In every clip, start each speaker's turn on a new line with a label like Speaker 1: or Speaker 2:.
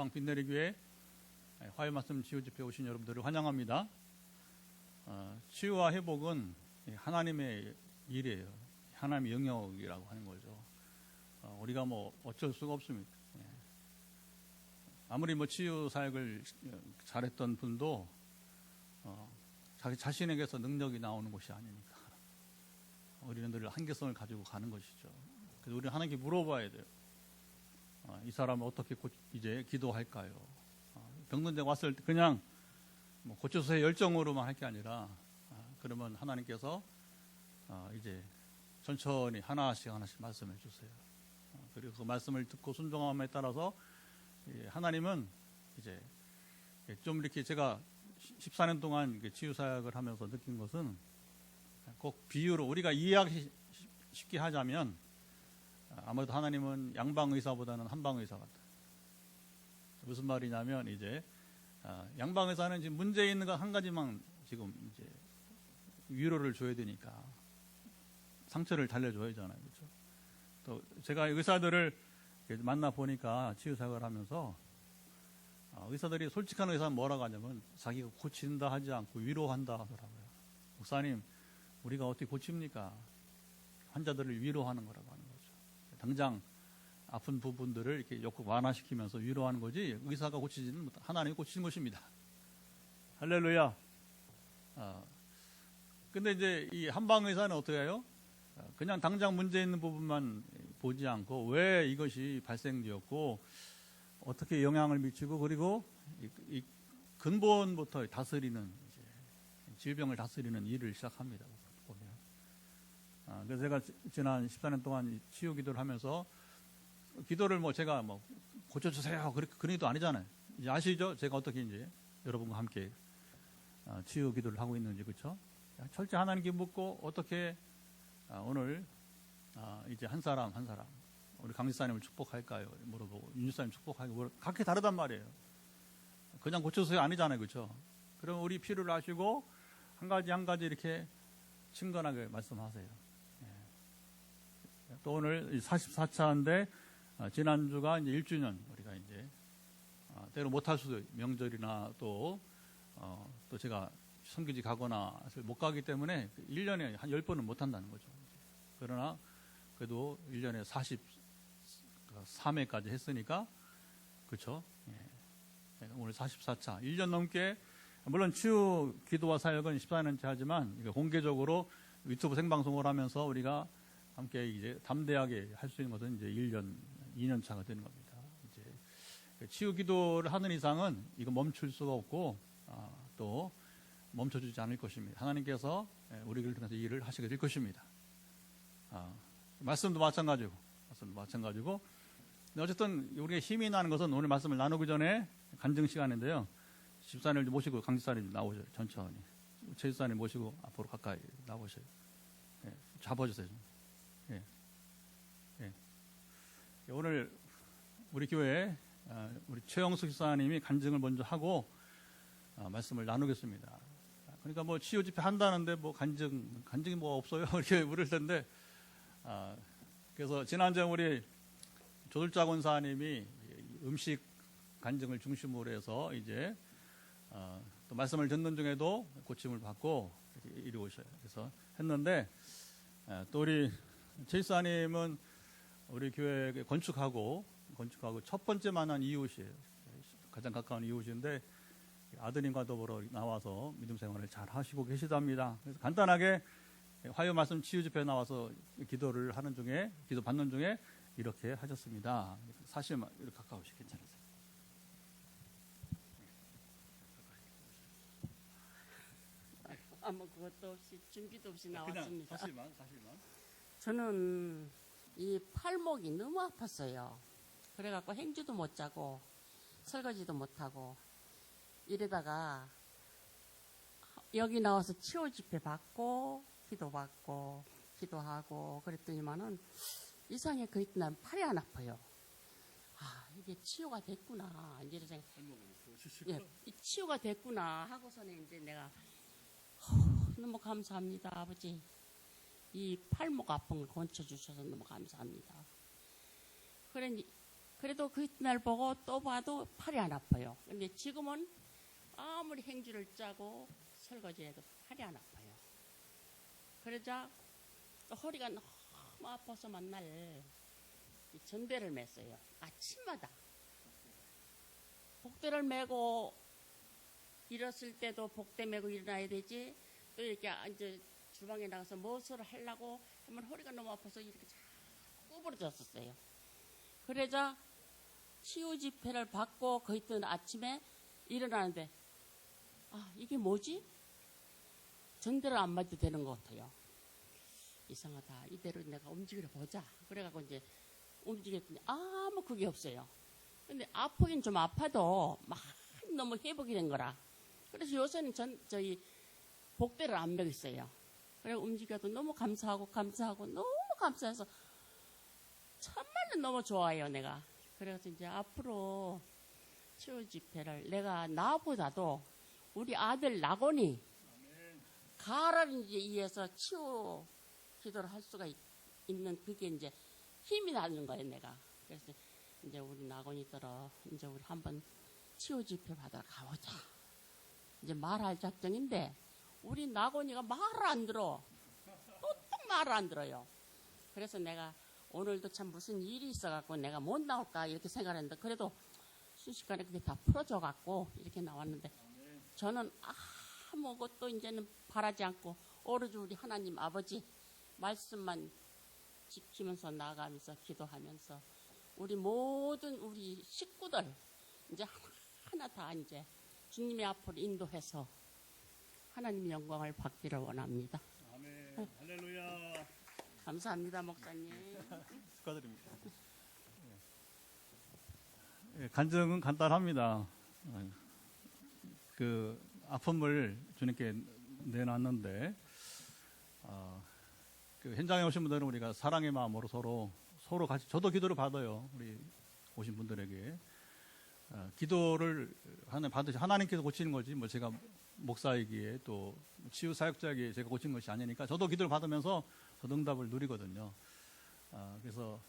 Speaker 1: 동방 빛내리교회 화요 말씀 치유 집회 오신 여러분들을 환영합니다. 치유와 회복은 하나님의 일이에요. 하나님의 영역이라고 하는 거죠. 우리가 뭐 어쩔 수가 없습니다. 아무리 뭐 치유 사역을 잘했던 분도 자기 자신에게서 능력이 나오는 것이 아니니까 우리는 늘 한계성을 가지고 가는 것이죠. 그래서 우리는 하나님께 물어봐야 돼요. 이 사람을 어떻게 이제 기도할까요? 병든자 왔을 때 그냥 뭐 고쳐서의 열정으로만 할 게 아니라 그러면 하나님께서 이제 천천히 하나씩 말씀해 주세요. 그리고 그 말씀을 듣고 순종함에 따라서 하나님은 이제 좀 이렇게 제가 14년 동안 치유 사역을 하면서 느낀 것은 꼭 비유로 우리가 이해하기 쉽게 하자면 아무래도 하나님은 양방 의사보다는 한방 의사 같아요. 무슨 말이냐면 이제 양방 의사는 지금 문제 있는 거 한 가지만 지금 이제 위로를 줘야 되니까 상처를 달래줘야 하잖아요, 그렇죠? 또 제가 의사들을 만나 보니까 치유 사역을 하면서 의사들이 솔직한 의사는 뭐라고 하냐면 자기가 고친다 하지 않고 위로한다 하더라고요. 목사님, 우리가 어떻게 고칩니까? 환자들을 위로하는 거라고 하는 거죠. 당장 아픈 부분들을 이렇게 욕구 완화시키면서 위로하는 거지 의사가 고치지는 못한 하나님이 고치는 것입니다. 할렐루야. 근데 이제 이 한방 의사는 어떻게 해요? 그냥 당장 문제 있는 부분만 보지 않고 왜 이것이 발생되었고 어떻게 영향을 미치고 그리고 이 근본부터 다스리는 이제 질병을 다스리는 일을 시작합니다. 보면. 그래서 제가 지난 14년 동안 치유 기도를 하면서 기도를 뭐 제가 뭐 고쳐주세요 그런 것도 아니잖아요. 이제 아시죠? 제가 어떻게 이제 여러분과 함께 치유 기도를 하고 있는지, 그렇죠? 철저히 하나님께 묻고 어떻게 오늘 이제 한 사람 우리 강지사님을 축복할까요? 물어보고 윤주사님 축복할까요? 각기 다르단 말이에요. 그냥 고쳐서요 아니잖아요, 그렇죠? 그럼 우리 필요를 아시고 한 가지 이렇게 친근하게 말씀하세요. 또 오늘 44차인데 지난주가 이제 1주년 우리가 이제 때로 못할 수도 명절이나 또 제가 선교지 가거나 못 가기 때문에 1년에 한 10번은 못 한다는 거죠. 그러나 그래도 1년에 43회까지 했으니까 그렇죠. 오늘 44차 1년 넘게 물론 치유 기도와 사역은 14년째 하지만 공개적으로 유튜브 생방송을 하면서 우리가 함께 이제 담대하게 할 수 있는 것은 이제 1년, 2년 차가 되는 겁니다. 이제 치유 기도를 하는 이상은 이거 멈출 수가 없고 또 멈춰주지 않을 것입니다. 하나님께서 우리를 통해서 일을 하시게 될 것입니다. 말씀도 마찬가지고. 어쨌든 우리가 힘이 나는 것은 오늘 말씀을 나누기 전에 간증 시간인데요. 집사님을 모시고 강지사님 나오셔요. 천천히. 최집사님 모시고 앞으로 가까이 나오셔요. 잡아주세요. 오늘 우리 교회 우리 최영숙 집사님이 간증을 먼저 하고 말씀을 나누겠습니다. 그러니까 뭐 치유 집회 한다는데 뭐 간증이 뭐 없어요? 이렇게 물을 텐데 그래서 지난주에 우리 조들자 권사님이 음식 간증을 중심으로 해서 이제 또 말씀을 듣는 중에도 고침을 받고 이리 오셔요. 그래서 했는데 또 우리 제이사님은 우리 교회 건축하고 첫 번째 만난 이웃이에요. 가장 가까운 이웃인데 아드님과 더불어 나와서 믿음 생활을 잘 하시고 계시답니다. 그래서 간단하게 화요 말씀 치유 집회에 나와서 기도 받는 중에 이렇게 하셨습니다. 사실 이렇게 가까우시 괜찮으세요?
Speaker 2: 뭐 그것도 없이 준비도 없이 나왔습니다.
Speaker 1: 사실만.
Speaker 2: 저는 이 팔목이 너무 아팠어요. 그래갖고 행주도 못 자고 설거지도 못 하고 이러다가 여기 나와서 치유 집회 받고 기도받고 기도하고 그랬더니만은 이상하게 그 이튿날 팔이 안 아파요. 이게 치유가 됐구나. 이제 생각. 치유가 됐구나 하고서는 이제 내가 너무 감사합니다, 아버지. 이 팔목 아픈 걸 건쳐주셔서 너무 감사합니다. 그래 그래도 그날 보고 또 봐도 팔이 안 아파요. 근데 지금은 아무리 행주를 짜고 설거지해도 팔이 안 아파요. 그러자 또 허리가 너무 아파서 만날 이 전대를 맸어요. 아침마다 복대를 메고 일었을 때도 복대 메고 일어나야 되지. 또 이렇게 이제 주방에 나가서 무엇을 하려고 하면 허리가 너무 아파서 이렇게 자꾸 구부러졌었어요. 그러자 치유 집회를 받고 그 있던 아침에 일어나는데 아 이게 뭐지? 전대를 안 맞도 되는 것 같아요. 이상하다. 이대로 내가 움직여 보자. 그래갖고 이제 움직였더니 아무 그게 없어요. 근데 아프긴 좀 아파도 막 너무 회복이 된 거라. 그래서 요새는 저희 복대를 안 매겠어요. 그래 움직여도 너무 감사하고 너무 감사해서 참말로 너무 좋아요 내가. 그래서 이제 앞으로 치유 집회를 내가 나보다도 우리 아들 낙원이 가라를 이제 이해서 치유 기도를 할 수가 있는 그게 이제 힘이 나는 거예요 내가. 그래서 이제 우리 낙원이들어 이제 우리 한번 치유 집회 받으러 가보자. 이제 말할 작정인데 우리 낙원이가 말을 안 들어. 또딱 말을 안 들어요. 그래서 내가 오늘도 참 무슨 일이 있어갖고 내가 못 나올까 이렇게 생각했는데 그래도 순식간에 그게 다 풀어져갖고 이렇게 나왔는데 저는 아무것도 이제는 바라지 않고 오로지 우리 하나님 아버지 말씀만 지키면서 나아가면서 기도하면서 우리 모든 우리 식구들 이제 하나 다 이제 주님의 앞으로 인도해서 하나님 영광을 받기를 원합니다.
Speaker 1: 아멘. 할렐루야.
Speaker 2: 감사합니다, 목사님.
Speaker 1: 축하드립니다. 예, 간증은 간단합니다. 그 아픔을 주님께 내놨는데 그 현장에 오신 분들은 우리가 사랑의 마음으로 서로 같이 저도 기도를 받아요. 우리 오신 분들에게 기도를 하나님께서 고치는 거지 뭐 제가 목사이기에 또 치유 사역자이기에 제가 고친 것이 아니니까 저도 기도를 받으면서 저도 응답을 누리거든요. 그래서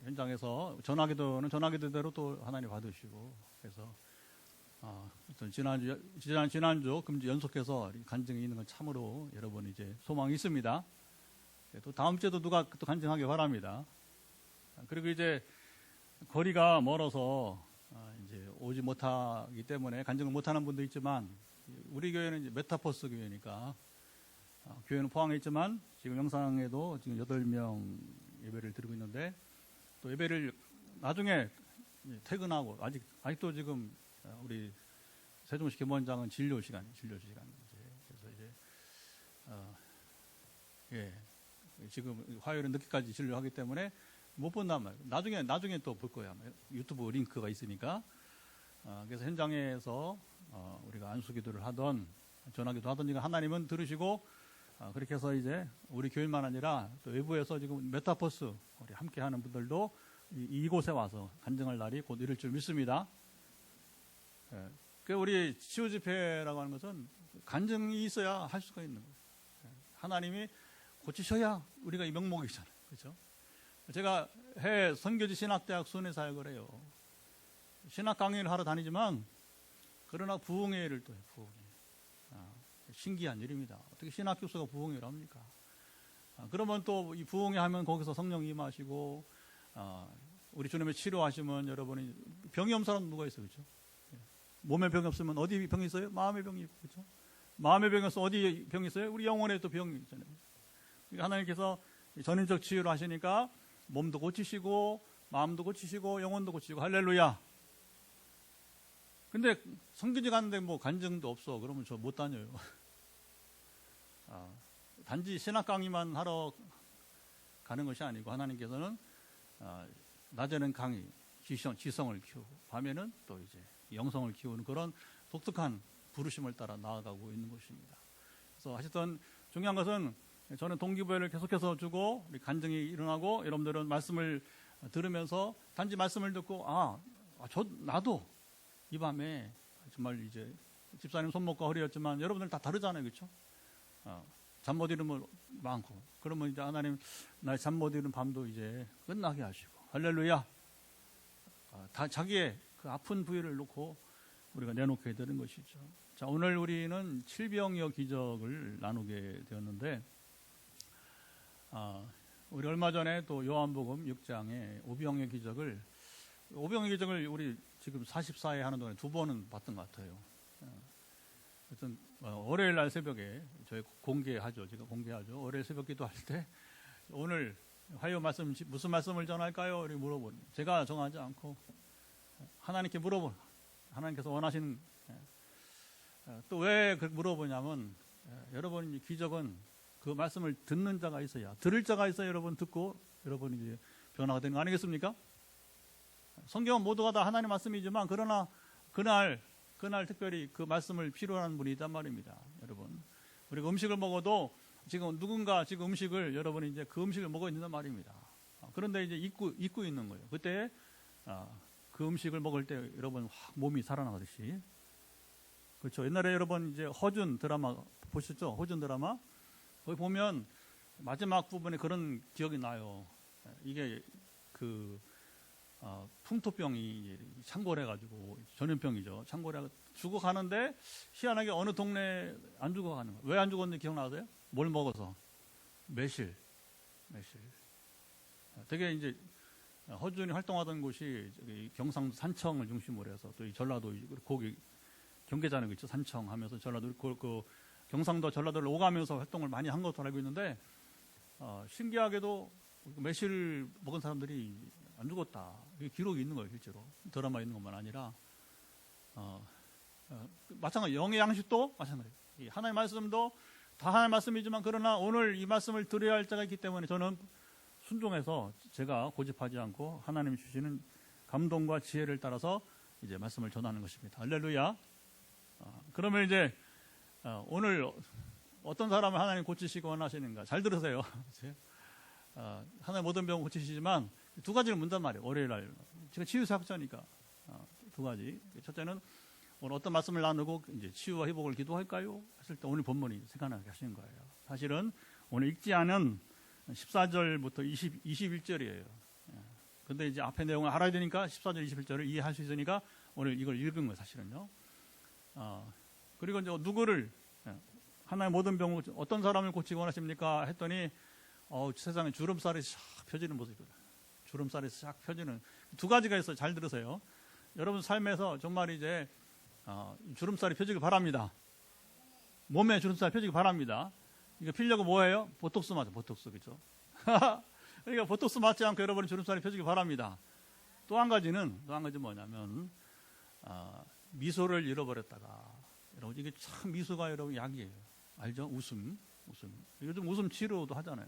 Speaker 1: 현장에서 전화기도는 전화기도대로 또 하나님 받으시고 그래서 지난주 금주 연속해서 간증이 있는 건 참으로 여러분 이제 소망이 있습니다. 또 다음 주에도 누가 또 간증하기 바랍니다. 그리고 이제 거리가 멀어서 이제 오지 못하기 때문에 간증을 못하는 분도 있지만 우리 교회는 이제 메타포스 교회니까 교회는 포항에 있지만 지금 영상에도 지금 8명 예배를 드리고 있는데 또 예배를 나중에 퇴근하고 아직도 지금 우리 세종시 김원장은 진료 시간 그래서 이제 지금 화요일은 늦게까지 진료하기 때문에 못 본다면 나중에 또 볼 거야. 유튜브 링크가 있으니까. 그래서 현장에서 우리가 안수기도를 하던 전화기도 하던 하나님은 들으시고 그렇게 해서 이제 우리 교회만 아니라 또 외부에서 지금 메타포스 우리 함께하는 분들도 이곳에 와서 간증할 날이 곧 이를 줄 믿습니다. 그 우리 치유 집회라고 하는 것은 간증이 있어야 할 수가 있는 거예요. 하나님이 고치셔야 우리가 이 명목이잖아요. 그렇죠? 제가 해 선교지 신학대학 순회 사역을 해요. 신학 강의를 하러 다니지만 그러나 부흥회를 또 해요. 부흥회. 신기한 일입니다. 어떻게 신학 교수가 부흥회를 합니까? 그러면 또 이 부흥회 하면 거기서 성령 임하시고 우리 주님의 치료하시면 여러분이 병이 없는 사람 누가 있어요? 그렇죠? 몸에 병이 없으면 어디 병이 있어요? 마음의 병이 있고 그렇죠? 마음의 병이 없으면 어디 병이 있어요? 우리 영혼에 또 병이 있잖아요. 하나님께서 전인적 치유를 하시니까 몸도 고치시고 마음도 고치시고 영혼도 고치시고 할렐루야. 근데 성교지 가는데 뭐 간증도 없어. 그러면 저 못 다녀요. 단지 신학 강의만 하러 가는 것이 아니고 하나님께서는 낮에는 강의, 지성을 키우고 밤에는 또 이제 영성을 키우는 그런 독특한 부르심을 따라 나아가고 있는 것입니다. 그래서 하여튼 중요한 것은 저는 동기부여를 계속해서 주고 간증이 일어나고 여러분들은 말씀을 들으면서 단지 말씀을 듣고 나도 이 밤에 정말 이제 집사님 손목과 허리였지만 여러분들 다 다르잖아요. 그렇죠? 잠 못 이루면 많고 그러면 이제 하나님 날 잠 못 이룬 밤도 이제 끝나게 하시고 할렐루야. 다 자기의 그 아픈 부위를 놓고 우리가 내놓게 되는 것이죠. 자, 오늘 우리는 칠병여 기적을 나누게 되었는데, 우리 얼마 전에 또 요한복음 6장에 오병여 기적을 우리 지금 44회 하는 동안에 2번은 봤던 것 같아요. 하여튼 월요일 날 새벽에 저희 공개하죠. 제가 공개하죠. 월요일 새벽 기도할 때 오늘 화요 말씀 무슨 말씀을 전할까요? 이렇게 물어보는, 제가 정하지 않고 하나님께 물어보는, 하나님께서 원하시는, 또 왜 그렇게 물어보냐면, 여러분 이 기적은 그 말씀을 듣는 자가 있어야, 들을 자가 있어야 여러분 듣고 여러분이 이제 변화가 되는 거 아니겠습니까? 성경은 모두가 다 하나님의 말씀이지만, 그러나 그날 특별히 그 말씀을 필요한 분이 있단 말입니다. 여러분, 우리가 음식을 먹어도 지금 누군가 지금 음식을, 여러분이 이제 그 음식을 먹어 있는 말입니다. 그런데 이제 잊고 있는 거예요. 그때 그 음식을 먹을 때 여러분 확 몸이 살아나가듯이. 그렇죠. 옛날에 여러분 이제 허준 드라마 보셨죠? 허준 드라마 거기 보면 마지막 부분에 그런 기억이 나요. 이게 그 풍토병이 창궐해가지고, 전염병이죠. 창궐해 죽어가는데 희한하게 어느 동네 안 죽어가는 거예요. 왜 안 죽었는지 기억나세요? 뭘 먹어서? 매실. 되게 이제 허준이 활동하던 곳이 경상도 산청을 중심으로 해서, 또 이 전라도 거기 경계자는 있죠. 산청 하면서 전라도 그 경상도 전라도를 오가면서 활동을 많이 한 것으로 알고 있는데, 신기하게도 매실 먹은 사람들이 안 죽었다. 이게 기록이 있는 거예요. 실제로 드라마에 있는 것만 아니라 마찬가지 영의 양식도 마찬가지예요. 이 하나님의 말씀도 다 하나님의 말씀이지만, 그러나 오늘 이 말씀을 들어야 할 자가 있기 때문에 저는 순종해서 제가 고집하지 않고 하나님이 주시는 감동과 지혜를 따라서 이제 말씀을 전하는 것입니다. 할렐루야. 그러면 이제 오늘 어떤 사람을 하나님 고치시고 원하시는가? 잘 들으세요. 하나님 모든 병 고치시지만 두 가지를 묻단 말이에요. 월요일 날 제가 치유사역자니까 두 가지. 첫째는 오늘 어떤 말씀을 나누고 이제 치유와 회복을 기도할까요? 했을 때 오늘 본문이 생각나게 하시는 거예요. 사실은 오늘 읽지 않은 14절부터 21절이에요. 근데 이제 앞에 내용을 알아야 되니까 14절, 21절을 이해할 수 있으니까 오늘 이걸 읽은 거예요, 사실은요. 그리고 이제 누구를, 하나의 모든 병을 어떤 사람을 고치고 원하십니까? 했더니 세상에 주름살이 싹 펴지는 모습이거든요. 주름살이 싹 펴지는 두 가지가 있어요. 잘 들으세요. 여러분 삶에서 정말 이제 주름살이 펴지길 바랍니다. 몸에 주름살이 펴지길 바랍니다. 이거 피려고 뭐예요? 보톡스 맞아, 보톡스. 그죠? 그러니까 보톡스 맞지 않고 여러분이 주름살이 펴지길 바랍니다. 또 한 가지는 뭐냐면 미소를 잃어버렸다가, 여러분 이게 참 미소가 여러분 약이에요. 알죠? 웃음. 요즘 웃음 치료도 하잖아요.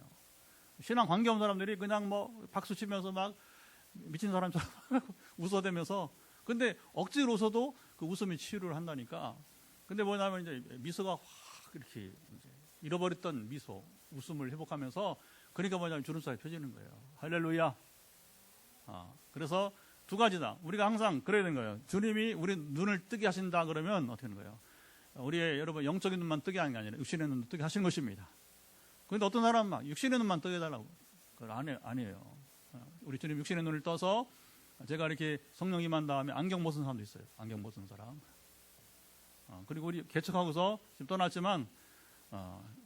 Speaker 1: 신앙 관계없는 사람들이 그냥 뭐 박수 치면서 막 미친 사람처럼 웃어대면서, 근데 억지로 웃어도 그 웃음이 치유를 한다니까. 근데 뭐냐면 이제 미소가 확 이렇게 이제 잃어버렸던 미소, 웃음을 회복하면서, 그러니까 뭐냐면 주름살이 펴지는 거예요. 할렐루야. 그래서 두 가지다. 우리가 항상 그래야 되는 거예요. 주님이 우리 눈을 뜨게 하신다 그러면 어떻게 하는 거예요? 우리의 여러분 영적인 눈만 뜨게 하는 게 아니라 육신의 눈도 뜨게 하시는 것입니다. 그런데 어떤 사람은 막 육신의 눈만 뜨게 해달라고. 그걸 아니에요. 우리 주님 육신의 눈을 떠서, 제가 이렇게 성령 임한 다음에 안경 벗은 사람도 있어요. 안경 벗은 사람. 그리고 우리 개척하고서 지금 떠났지만,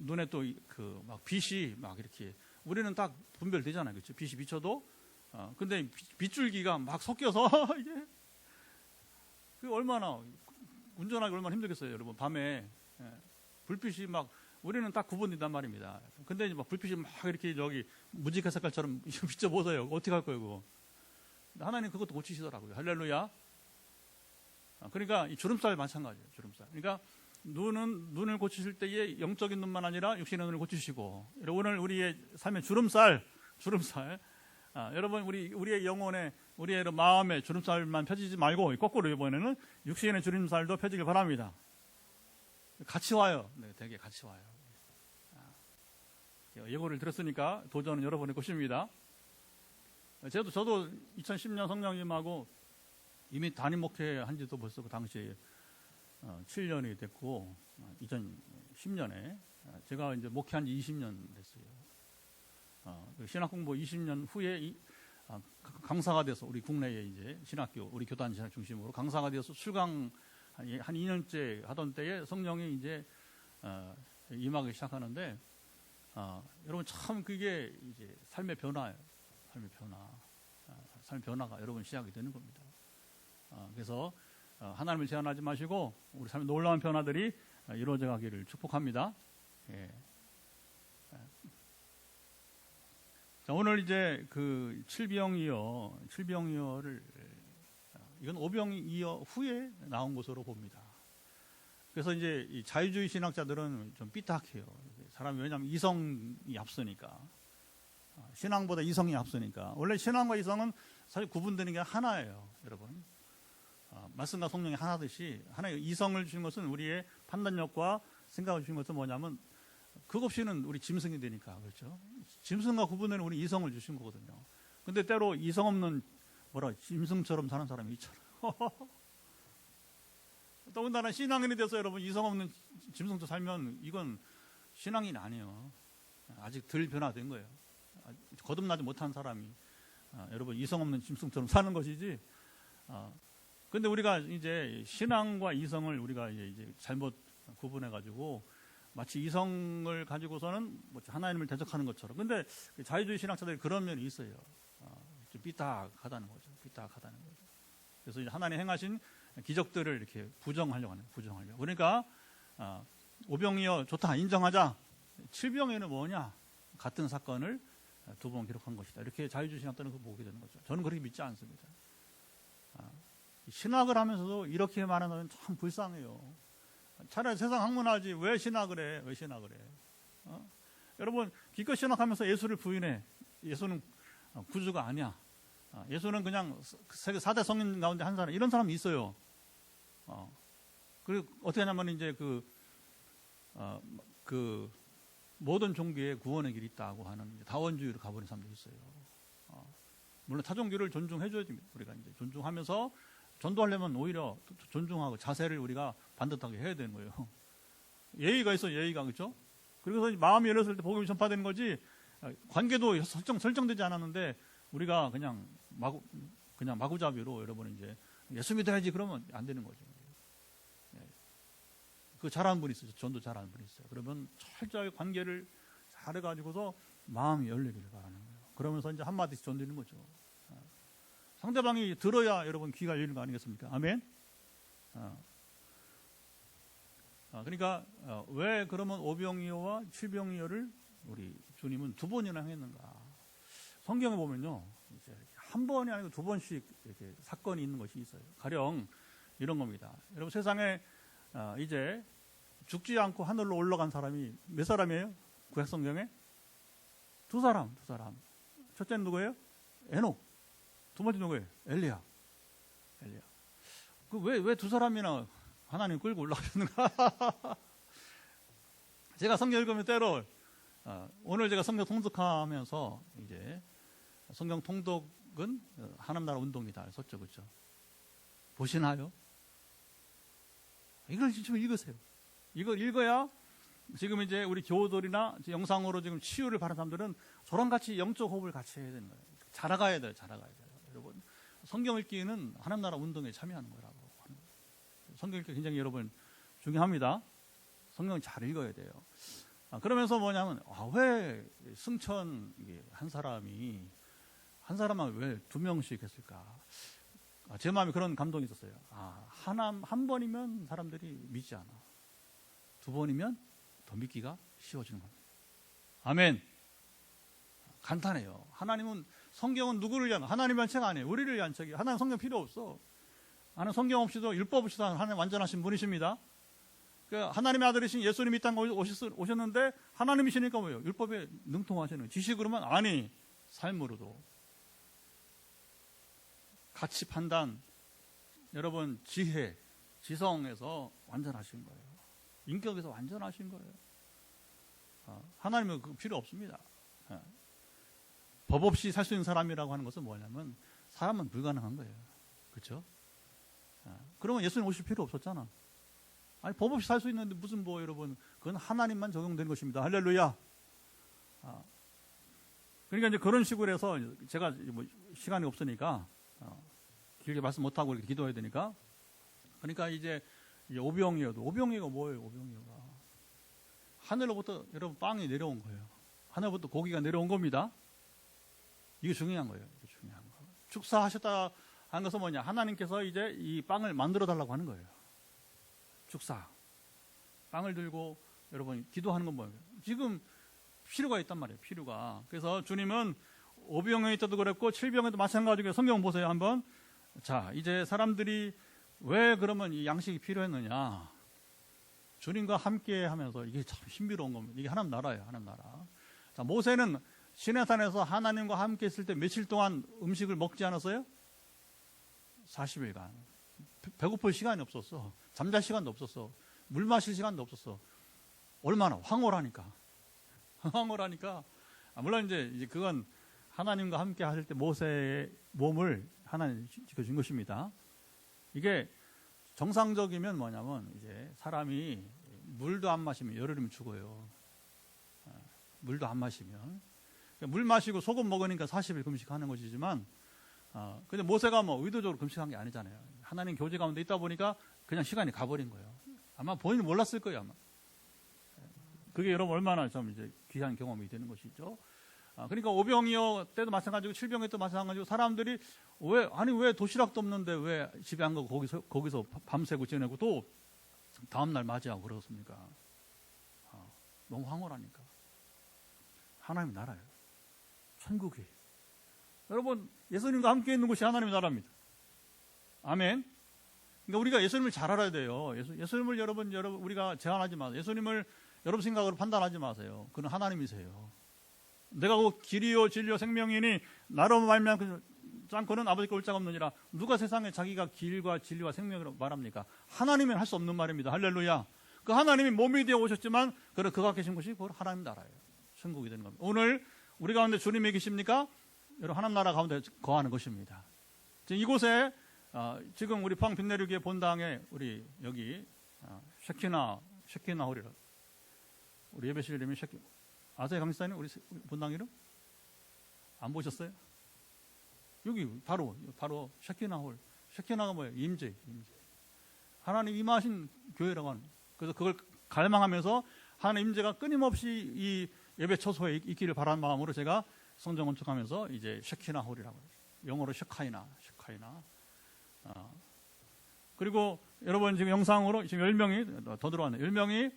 Speaker 1: 눈에 또 그 막 빛이 막 이렇게, 우리는 딱 분별되잖아요. 그렇죠? 빛이 비쳐도. 근데 빗줄기가 막 섞여서 이게 그 얼마나 운전하기 얼마나 힘들겠어요, 여러분. 밤에 불빛이 막, 우리는 딱 구분된단 말입니다. 근데 이제 막 불빛이 막 이렇게 저기 무지개 색깔처럼 비쳐 보세요. 어떻게 할 거예요, 그거? 하나님 그것도 고치시더라고요. 할렐루야. 그러니까 이 주름살 마찬가지예요, 주름살. 그러니까 눈을 고치실 때에 영적인 눈만 아니라 육신의 눈을 고치시고, 오늘 우리의 삶의 주름살. 여러분 우리의 영혼에, 우리의 마음에 주름살만 펴지지 말고 거꾸로 이번에는 육신의 주름살도 펴지길 바랍니다. 같이 와요. 네, 되게 같이 와요. 예고를 들었으니까 도전은 여러분의 것입니다. 저도 2010년 성령님하고 이미 담임 목회 한 지도 벌써 그 당시에 7년이 됐고, 2010년에 제가 이제 목회한 지 20년 됐어요. 신학 공부 20년 후에 강사가 돼서 우리 국내에 이제 신학교 우리 교단 신학 중심으로 강사가 되어서 출강 한 2년째 하던 때에 성령이 이제 임하기 시작하는데 여러분 참 그게 이제 삶의 변화예요. 삶의 변화가 여러분 시작이 되는 겁니다. 그래서 하나님을 제한하지 마시고 우리 삶의 놀라운 변화들이 이루어져 가기를 축복합니다. 예. 자, 오늘 이제 그 칠병이어를 이건 오병이어 후에 나온 것으로 봅니다. 그래서 이제 이 자유주의 신학자들은 좀 삐딱해요. 사람이 왜냐하면 이성이 앞서니까. 신앙보다 이성이 앞서니까. 원래 신앙과 이성은 사실 구분되는 게 하나예요, 여러분. 말씀과 성령이 하나듯이 하나의 이성을 주신 것은 우리의 판단력과 생각을 주신 것은 뭐냐면 그것 없이는 우리 짐승이 되니까. 그렇죠? 짐승과 구분되는 우리 이성을 주신 거거든요. 근데 때로 이성 없는 짐승처럼 사는 사람이 있잖아요. 더군다나 신앙인이 돼서 여러분 이성 없는 짐승처럼 살면 이건 신앙인 아니에요. 아직 덜 변화된 거예요. 거듭나지 못한 사람이 여러분 이성 없는 짐승처럼 사는 것이지. 근데 우리가 이제 신앙과 이성을 우리가 이제 잘못 구분해 가지고 마치 이성을 가지고서는 하나님을 대적하는 것처럼. 근데 자유주의 신학자들이 그런 면이 있어요. 좀 삐딱하다는 거죠. 그래서 이제 하나님 행하신 기적들을 이렇게 부정하려고 하는. 그러니까 오병이어 좋다 인정하자. 칠병에는 뭐냐? 같은 사건을 두 번 기록한 것이다. 이렇게 자유주의 신학자는 그거 보게 되는 거죠. 저는 그렇게 믿지 않습니다. 신학을 하면서도 이렇게 말하면 참 불쌍해요. 차라리 세상 학문하지 왜 신학을 해? 여러분 기껏 신학하면서 예수를 부인해. 예수는 구주가 아니야. 예수는 그냥 세계 4대 성인 가운데 한 사람. 이런 사람이 있어요. 그리고 어떻게 하냐면 이제 그 모든 종교에 구원의 길이 있다고 하는 다원주의로 가버린 사람도 있어요. 물론 타 종교를 존중해줘야지. 우리가 이제 존중하면서 전도하려면 오히려 존중하고 자세를 우리가 반듯하게 해야 되는 거예요. 예의가 있어, 예의가. 그렇죠? 그래서 마음이 열렸을 때 복음이 전파되는 거지. 관계도 설정되지 않았는데 우리가 그냥 마구잡이로 여러분 이제 예수 믿어야지 그러면 안 되는 거죠. 그 잘하는 분이 있어요. 전도 잘하는 분이 있어요. 그러면 철저하게 관계를 잘해가지고서 마음이 열리기를 바라는 거예요. 그러면서 이제 한마디씩 전드리는 거죠. 상대방이 들어야 여러분 귀가 열리는 거 아니겠습니까? 아멘? 그러니까 왜 그러면 오병이어와 칠병이어를 우리 주님은 두 번이나 했는가? 성경에 보면요, 이제 한 번이 아니고 두 번씩 이렇게 사건이 있는 것이 있어요. 가령 이런 겁니다. 여러분 세상에 이제 죽지 않고 하늘로 올라간 사람이 몇 사람이에요? 구약 성경에? 두 사람. 첫째는 누구예요? 에녹. 두 번째 누구예요? 엘리야. 왜 두 사람이나 하나님 끌고 올라가셨는가? 제가 성경 읽으면 때로 오늘 제가 성경 통독하면서 이제 성경 통독은 하나님 나라 운동이다 썼죠, 그렇죠? 보시나요? 이걸 좀 읽으세요. 이걸 읽어야 지금 이제 우리 교우들이나 영상으로 지금 치유를 받은 사람들은 저랑 같이 영적 호흡을 같이 해야 되는 거예요. 자라가야 돼요. 여러분 성경 읽기는 하나님 나라 운동에 참여하는 거라고 하는 거예요. 성경 읽기 굉장히 여러분 중요합니다. 성경 잘 읽어야 돼요. 그러면서 뭐냐면 왜 승천 한 사람만 왜 두 명씩 했을까? 제 마음에 그런 감동이 있었어요. 한 번이면 사람들이 믿지 않아. 두 번이면 더 믿기가 쉬워지는 겁니다. 아멘. 간단해요. 하나님은 성경은 누구를 위한 하나님 위한 책 아니에요. 우리를 위한 책이에요. 하나님 성경 필요 없어. 하나님 성경 없이도 율법 없이도 하나님 완전하신 분이십니다. 그러니까 하나님의 아들이신 예수님이 이 땅에 오셨는데 하나님이시니까 뭐예요? 율법에 능통하시는 지식으로만 아니 삶으로도 가치 판단 여러분 지혜 지성에서 완전하신 거예요. 인격에서 완전하신 거예요. 하나님은 그 필요 없습니다. 법 없이 살 수 있는 사람이라고 하는 것은 뭐냐면 사람은 불가능한 거예요. 그렇죠? 그러면 예수님 오실 필요 없었잖아. 아니 법 없이 살 수 있는데 무슨 여러분 그건 하나님만 적용되는 것입니다. 할렐루야. 그러니까 이제 그런 식으로 해서 제가 뭐 시간이 없으니까 길게 말씀 못하고 이렇게 기도해야 되니까, 그러니까 이제 오병이어도, 오병이어가 뭐예요? 오병이어가 하늘로부터 여러분 빵이 내려온 거예요. 하늘부터 고기가 내려온 겁니다. 이게 중요한 거예요. 이게 중요한 거. 축사하셨다 한 것은 뭐냐? 하나님께서 이제 이 빵을 만들어 달라고 하는 거예요. 축사. 빵을 들고 여러분 기도하는 건 뭐예요? 지금 필요가 있단 말이에요. 필요가. 그래서 주님은 오병이어 때도 그랬고 칠병에도 마찬가지고, 성경 보세요 한번. 자, 이제 사람들이 왜 그러면 이 양식이 필요했느냐? 주님과 함께 하면서, 이게 참 신비로운 겁니다. 이게 하나님 나라예요. 하나님 나라. 자, 모세는 시내산에서 하나님과 함께 있을 때 며칠 동안 음식을 먹지 않았어요? 40일간. 배고플 시간이 없었어. 잠잘 시간도 없었어. 물 마실 시간도 없었어. 얼마나? 황홀하니까. 황홀하니까. 물론 이제 그건 하나님과 함께 하실 때 모세의 몸을 하나님 지켜준 것입니다. 이게 정상적이면 뭐냐면, 이제 사람이 물도 안 마시면 열흘이면 죽어요. 물도 안 마시면. 물 마시고 소금 먹으니까 40일 금식하는 것이지만, 근데 모세가 뭐 의도적으로 금식한 게 아니잖아요. 하나님 교제 가운데 있다 보니까 그냥 시간이 가버린 거예요. 아마 본인이 몰랐을 거예요, 아마. 그게 여러분 얼마나 좀 이제 귀한 경험이 되는 것이죠. 그러니까 오병이어 때도 마찬가지고 칠병이어 때도 마찬가지고, 사람들이 왜 도시락도 없는데 왜 집에 안 가고 거기서 밤새고 지내고 또 다음날 맞이하고 그렇습니까? 너무 황홀하니까. 하나님의 나라예요. 천국이. 여러분, 예수님과 함께 있는 곳이 하나님의 나라입니다. 아멘. 그러니까 우리가 예수님을 잘 알아야 돼요. 예수님을 여러분 우리가 제한하지 마세요. 예수님을 여러분 생각으로 판단하지 마세요. 그는 하나님이세요. 내가 그 길이요 진리요 생명이니 나로 말미암아 짱코는 아버지께 올 자가 없느니라. 누가 세상에 자기가 길과 진리와 생명이라고 말합니까? 하나님은 할 수 없는 말입니다. 할렐루야. 그 하나님이 몸이 되어 오셨지만 그가 계신 곳이 바로 하나님 나라예요. 천국이 되는 겁니다. 오늘 우리 가운데 주님이 계십니까? 여러분, 하나님 나라 가운데 거하는 것입니다. 이곳에 지금 우리 포항 빛내리기의 본당에 우리 여기 셰키나 홀이라, 우리 예배실 이름이 아세요, 강사님? 우리 본당 이름? 안 보셨어요? 여기 바로 셰키나 홀. 셰키나가 뭐예요? 임재. 하나님 임하신 교회라고 하는. 그래서 그걸 갈망하면서 하나님 임재가 끊임없이 이 예배 처소에 있기를 바라는 마음으로 제가 성전 건축하면서 이제 셰키나 홀이라고 해요. 영어로 셰카이나. 그리고 여러분 지금 영상으로 지금 10명이 더 들어왔네요. 10명이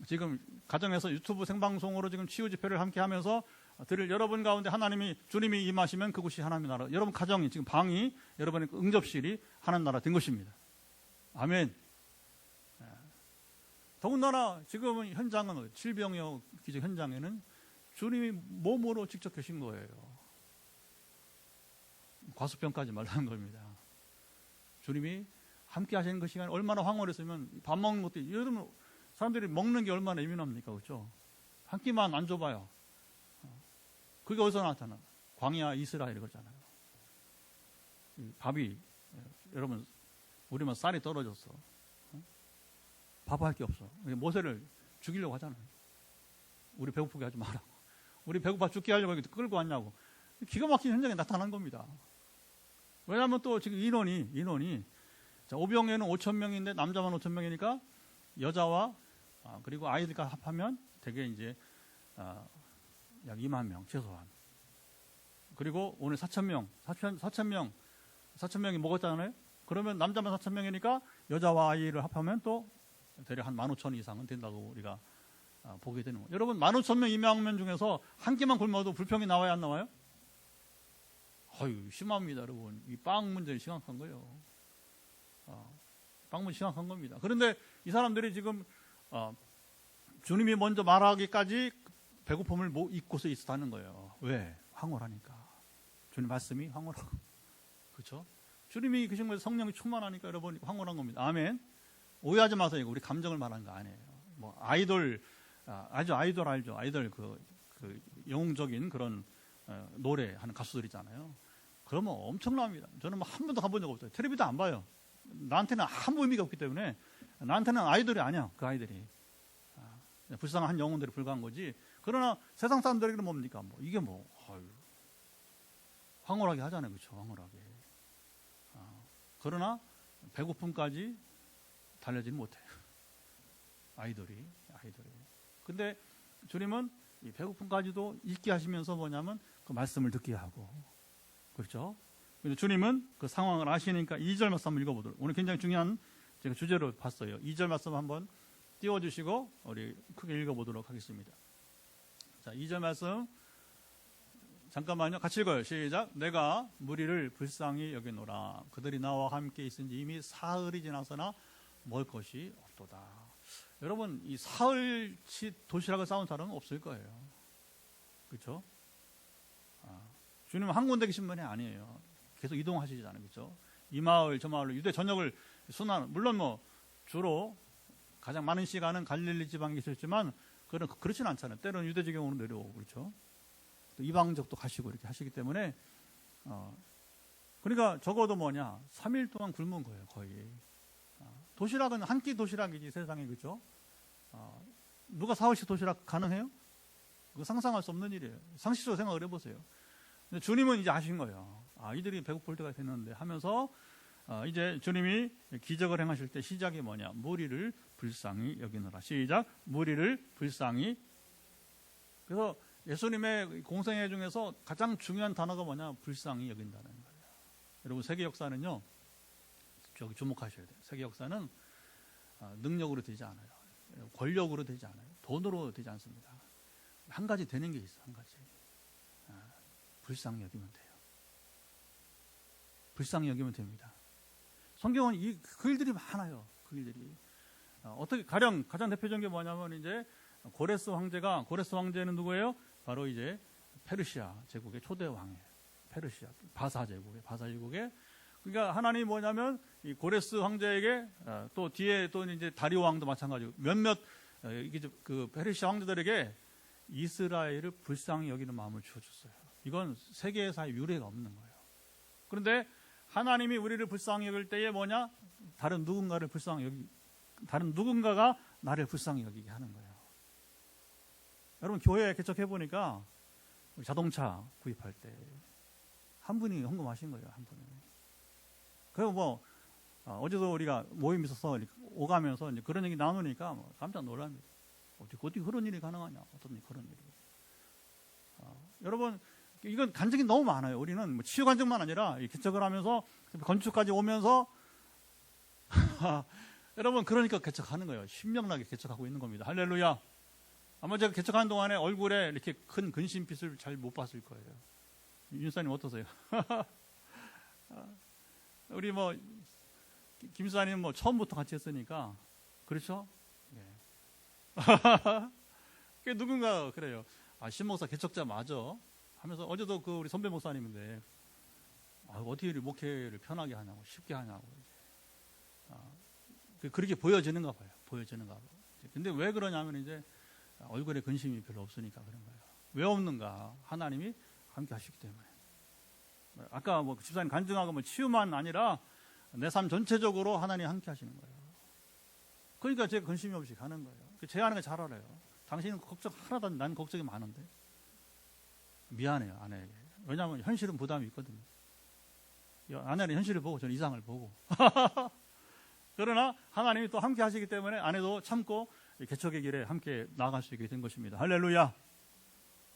Speaker 1: 지금 가정에서 유튜브 생방송으로 지금 치유 집회를 함께 하면서 드릴 여러분 가운데 주님이 임하시면 그곳이 하나님의 나라. 여러분 가정이 지금 방이 여러분의 응접실이 하나님 나라 된 것입니다. 아멘. 더군다나 지금은 현장은 칠병이어 기적 현장에는 주님이 몸으로 직접 계신 거예요. 과수병까지 말하는 겁니다. 주님이 함께 하시는 그 시간이 얼마나 황홀했으면, 밥 먹는 것도, 여러분 사람들이 먹는 게 얼마나 예민합니까? 그렇죠? 한 끼만 안 줘봐요. 그게 어디서 나왔잖아. 광야 이스라엘 그러잖아요. 밥이, 여러분 우리만 쌀이 떨어졌어. 밥할 게 없어. 모세를 죽이려고 하잖아요. 우리 배고프게 하지 말라고. 우리 배고파 죽게 하려고 이렇게 끌고 왔냐고. 기가 막힌 현장에 나타난 겁니다. 왜냐하면 또 지금 인원이 자, 오병에는 5,000명인데 남자만 5,000명이니까 여자와 그리고 아이들과 합하면 되게 이제 약 2만 명 최소한. 그리고 오늘 4,000명이 먹었잖아요. 그러면 남자만 4,000명이니까 여자와 아이를 합하면 또 대략 한 15,000 이상은 된다고 우리가 보게 되는 거예요. 여러분 15,000명 2만 중에서 한 끼만 굶어도 불평이 나와요, 안 나와요? 심합니다, 여러분. 이 빵 문제는 심각한 거예요. 빵 문제 심각한 겁니다. 그런데 이 사람들이 지금 주님이 먼저 말하기까지 배고픔을 못 잊고서 있었다는 거예요. 왜? 황홀하니까. 주님 말씀이 황홀하고. 그렇죠? 주님이 계신 곳에 성령이 충만하니까 여러분 황홀한 겁니다. 아멘. 오해하지 마세요. 이거 우리 감정을 말하는 거 아니에요. 뭐 아이돌 아이돌 알죠? 아이돌 그 영웅적인 그런 노래하는 가수들 있잖아요. 그러면 엄청납니다. 저는 뭐 한 번도 가본 적 없어요. 텔레비도 안 봐요. 나한테는 아무 의미가 없기 때문에. 나한테는 아이돌이 아니야. 그 아이들이 불쌍한 영혼들이 불과한 거지. 그러나 세상 사람들에게는 뭡니까? 이게 황홀하게 하잖아요. 그렇죠? 황홀하게. 그러나 배고픔까지 달래지는 못해요. 아이들이. 근데 주님은 이 배고픔까지도 잊게 하시면서 뭐냐면 그 말씀을 듣게 하고, 그렇죠? 근데 주님은 그 상황을 아시니까 2절 말씀 한번 읽어보도록. 오늘 굉장히 중요한 제가 주제로 봤어요. 2절 말씀 한번 띄워주시고 우리 크게 읽어보도록 하겠습니다. 자, 2절 말씀 잠깐만요. 같이 읽어요. 시작. 내가 무리를 불쌍히 여기노라. 그들이 나와 함께 있은지 이미 사흘이 지나서나 먹을 것이 없도다. 여러분, 이 사흘치 도시락을 싸운 사람은 없을 거예요. 그렇죠? 주님은 한 군데 계신 분이 아니에요. 계속 이동하시잖아요. 그렇죠? 이 마을 저 마을로 유대 전역을 순환, 물론 뭐 주로 가장 많은 시간은 갈릴리 지방에 계셨지만 그렇지는 않잖아요. 때로는 유대 지경으로 내려오고, 그렇죠? 또 이방적도 가시고 이렇게 하시기 때문에 그러니까 적어도 3일 동안 굶은 거예요. 거의. 도시락은 한 끼 도시락이지 세상에. 그렇죠? 누가 사흘씩 도시락 가능해요? 그거 상상할 수 없는 일이에요. 상식적으로 생각을 해보세요. 근데 주님은 이제 아신 거예요. 이들이 배고플 때가 됐는데 하면서 이제 주님이 기적을 행하실 때 시작이 뭐냐? 무리를 불쌍히 여기노라. 시작. 무리를 불쌍히. 그래서 예수님의 공생애 중에서 가장 중요한 단어가 뭐냐? 불쌍히 여긴다는 거예요. 여러분, 세계 역사는요, 저기 주목하셔야 돼요. 세계 역사는 능력으로 되지 않아요. 권력으로 되지 않아요. 돈으로 되지 않습니다. 한 가지 되는 게 있어. 한 가지. 불쌍히 여기면 돼요. 불쌍히 여기면 됩니다. 성경은 그 일들이 많아요. 그 일들이. 어떻게 가장 대표적인 게 뭐냐면 이제 고레스 황제는 누구예요? 바로 이제 페르시아 제국의 초대 왕이에요. 페르시아 바사 제국의. 그러니까 하나님이 뭐냐면 이 고레스 황제에게 또 뒤에 또 이제 다리오 왕도 마찬가지고 몇몇 이게 그 페르시아 황제들에게 이스라엘을 불쌍히 여기는 마음을 주어줬어요. 이건 세계사에 유례가 없는 거예요. 그런데 하나님이 우리를 불쌍히 여길 때에 뭐냐? 다른 누군가가 나를 불쌍히 여기게 하는 거예요. 여러분, 교회 개척해 보니까 자동차 구입할 때 한 분이 헌금하신 거예요. 한 분이. 그리고 어제도 우리가 모임 있어서 오가면서 이제 그런 얘기 나누니까 깜짝 놀랍니다. 어떻게 그런 일이 가능하냐? 어떤 그런 일이. 여러분, 이건 간증이 너무 많아요. 우리는 치유 간증만 아니라 개척을 하면서 건축까지 오면서 여러분, 그러니까 개척하는 거예요. 신명나게 개척하고 있는 겁니다. 할렐루야. 아마 제가 개척하는 동안에 얼굴에 이렇게 큰 근심빛을 잘 못 봤을 거예요. 윤사님 어떠세요? 우리 김사님 처음부터 같이 했으니까 그렇죠? 예. 누군가 그래요. 신목사 개척자 맞아 하면서 어제도 그 우리 선배 목사님인데 어떻게 목회를 편하게 하냐고 쉽게 하냐고 그렇게 보여지는가 봐요. 근데 왜 그러냐면 이제 얼굴에 근심이 별로 없으니까 그런 거예요. 왜 없는가? 하나님이 함께 하시기 때문에. 아까 집사님 간증하고 치유만 아니라 내 삶 전체적으로 하나님이 함께 하시는 거예요. 그러니까 제가 근심이 없이 가는 거예요. 제 아내가 잘 알아요. 당신은 걱정 하나도 난 걱정이 많은데. 미안해요, 아내에게. 왜냐하면 현실은 부담이 있거든요. 아내는 현실을 보고 저는 이상을 보고. 그러나 하나님이 또 함께 하시기 때문에 아내도 참고 개척의 길에 함께 나아갈 수 있게 된 것입니다. 할렐루야.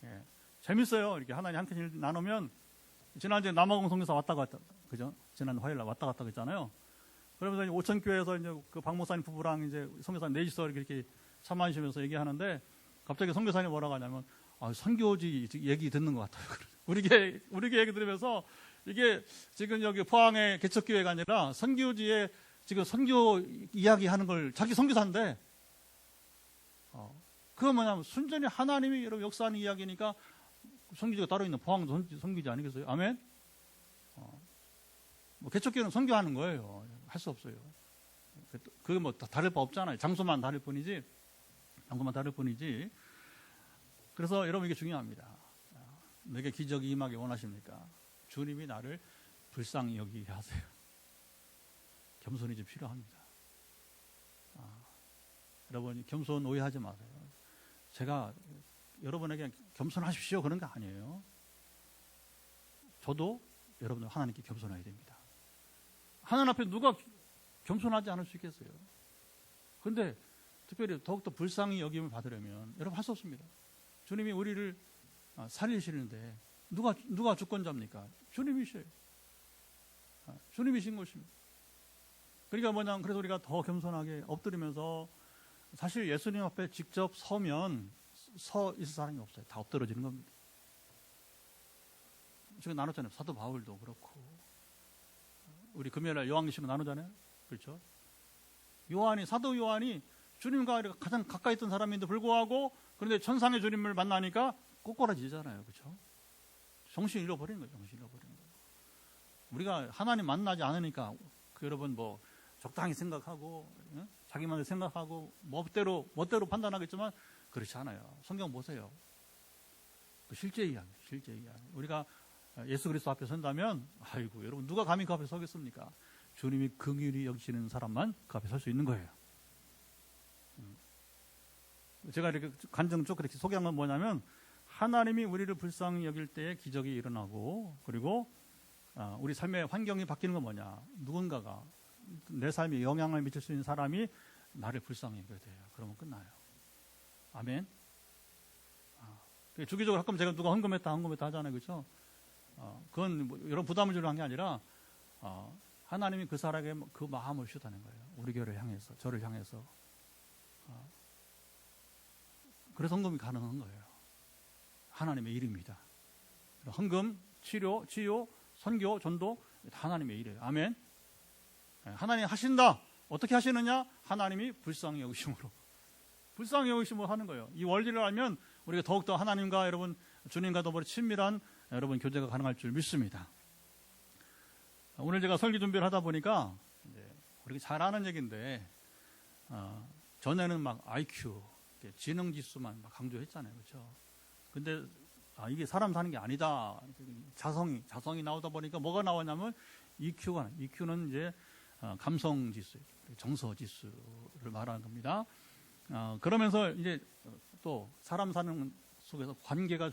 Speaker 1: 예. 재밌어요. 이렇게 하나님 함께 나누면 지난주에 남아공 성교사 왔다 갔다, 그죠? 지난 화요일 날 왔다 갔다 그랬잖아요. 그러면서 이제 오천교회에서 이제 그 박 목사님 부부랑 이제 성교사님 넷이서 이렇게 차 마시면서 얘기하는데 갑자기 성교사님 뭐라고 하냐면 선교지 얘기 듣는 것 같아요. 우리 교회 얘기 들으면서 이게 지금 여기 포항의 개척교회가 아니라 선교지에 지금 선교 이야기 하는 걸 자기 선교사인데 그건 뭐냐면 순전히 하나님이 여러분 역사하는 이야기니까 선교지가 따로 있는 포항도 선교지 아니겠어요? 아멘? 개척교회는 선교하는 거예요. 할 수 없어요. 그게 다를 바 없잖아요. 장소만 다를 뿐이지. 그래서 여러분 이게 중요합니다. 내게 기적이 임하기 원하십니까? 주님이 나를 불쌍히 여기게 하세요. 겸손이 좀 필요합니다. 여러분 겸손 오해하지 마세요. 제가 여러분에게 겸손하십시오 그런 게 아니에요. 저도 여러분들 하나님께 겸손해야 됩니다. 하나님 앞에 누가 겸손하지 않을 수 있겠어요? 그런데 특별히 더욱더 불쌍히 여김을 받으려면 여러분 할 수 없습니다. 주님이 우리를 살리시는데 누가 주권자입니까? 주님이셔요. 주님이신 것입니다. 그러니까 뭐냐면 그래서 우리가 더 겸손하게 엎드리면서 사실 예수님 앞에 직접 서면 서 있을 사람이 없어요. 다 엎드러지는 겁니다. 지금 나눴잖아요. 사도 바울도 그렇고 우리 금요일날 요한계시록 나누잖아요. 그렇죠? 사도 요한이 주님과 가장 가까이 있던 사람인데 불구하고 그런데 천상의 주님을 만나니까 꼬꾸라지잖아요. 그렇죠? 정신 잃어버리는 거예요. 정신 잃어버리는 거예요. 우리가 하나님 만나지 않으니까 여러분 뭐 적당히 생각하고 자기만을 생각하고 멋대로 판단하겠지만 그렇지 않아요. 성경 보세요. 그 실제 이야기. 우리가 예수 그리스도 앞에 선다면 아이고 여러분 누가 감히 그 앞에 서겠습니까? 주님이 긍휼히 여기시는 사람만 그 앞에 설 수 있는 거예요. 제가 이렇게 간증 쭉 그렇게 소개한 건 뭐냐면 하나님이 우리를 불쌍히 여길 때에 기적이 일어나고 그리고 우리 삶의 환경이 바뀌는 건 뭐냐? 누군가가 내 삶에 영향을 미칠 수 있는 사람이 나를 불쌍히 여겨야 돼요. 그러면 끝나요. 아멘. 주기적으로 가끔 제가 누가 헌금했다 하잖아요. 그렇죠? 그건 뭐 여러분 부담을 주려 한 게 아니라 하나님이 그 사람에게 그 마음을 주다는 거예요. 우리 교회를 향해서, 저를 향해서. 그래서 헌금이 가능한 거예요. 하나님의 일입니다. 헌금, 치료, 선교, 전도 다 하나님의 일이에요. 아멘. 하나님 하신다. 어떻게 하시느냐? 하나님이 불쌍히 여기심으로 하는 거예요. 이 원리를 알면 우리가 더욱더 하나님과 여러분 주님과 더불어 친밀한 여러분 교제가 가능할 줄 믿습니다. 오늘 제가 설교 준비를 하다 보니까 우리가 잘 아는 얘기인데 전에는 막 IQ, 지능 지수만 막 강조했잖아요. 그렇죠? 근데 이게 사람 사는 게 아니다. 자성이 나오다 보니까 뭐가 나오냐면 EQ는 이제 감성 지수, 정서 지수를 말하는 겁니다. 그러면서 이제 또 사람 사는 속에서 관계가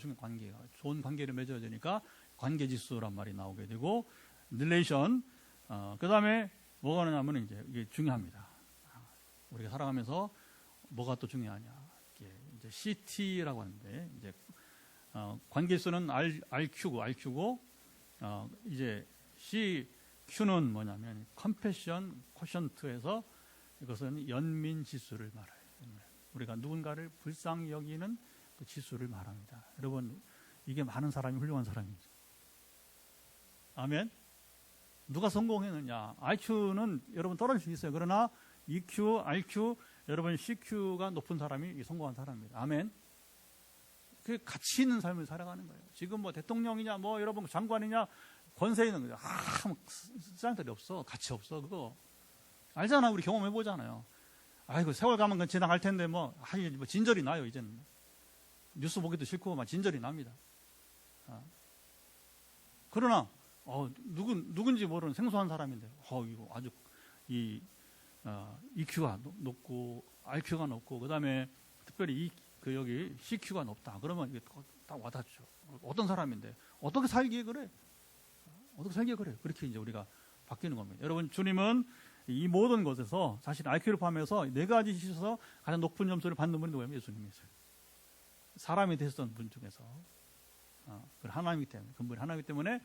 Speaker 1: 좋은 관계를 맺어야 되니까 관계 지수란 말이 나오게 되고 릴레이션. 그 다음에 뭐가 나냐면 이게 중요합니다. 우리가 살아가면서 뭐가 또 중요하냐? 이제 CT라고 하는데 이제 관계수는 RQ고 이제 CQ는 뭐냐면 컴패션 쿼션트에서 이것은 연민 지수를 말해요. 우리가 누군가를 불쌍히 여기는 그 지수를 말합니다. 여러분 이게 많은 사람이 훌륭한 사람이죠. 아멘. 누가 성공했느냐? IQ는 여러분 떨어질 수 있어요. 그러나 EQ, RQ, 여러분 CQ가 높은 사람이 성공한 사람입니다. 아멘. 그 가치 있는 삶을 살아가는 거예요. 지금 뭐 대통령이냐, 뭐 여러분 장관이냐, 권세 있는 거죠. 쓰잘데기 없어. 가치 없어. 그거 알잖아. 우리 경험해 보잖아요. 아이고 세월 가면 그건 지나갈 텐데 뭐 진절이 나요. 이제는 뉴스 보기도 싫고 막 진절이 납니다. 그러나 누군지 모르는 생소한 사람인데 이거 아주 EQ가 높고 RQ가 높고 그다음에 특별히 여기 CQ가 높다. 그러면 이게 딱 와닿죠. 어떤 사람인데 어떻게 살기에 그래? 그렇게 이제 우리가 바뀌는 겁니다. 여러분 주님은 이 모든 것에서 자신 IQ를 포함해서 4가지 지수에서 가장 높은 점수를 받는 분이 누구예요? 예수님이세요. 사람이 되셨던 분 중에서 하나님이기 때문에 근본이 하나님이기 때문에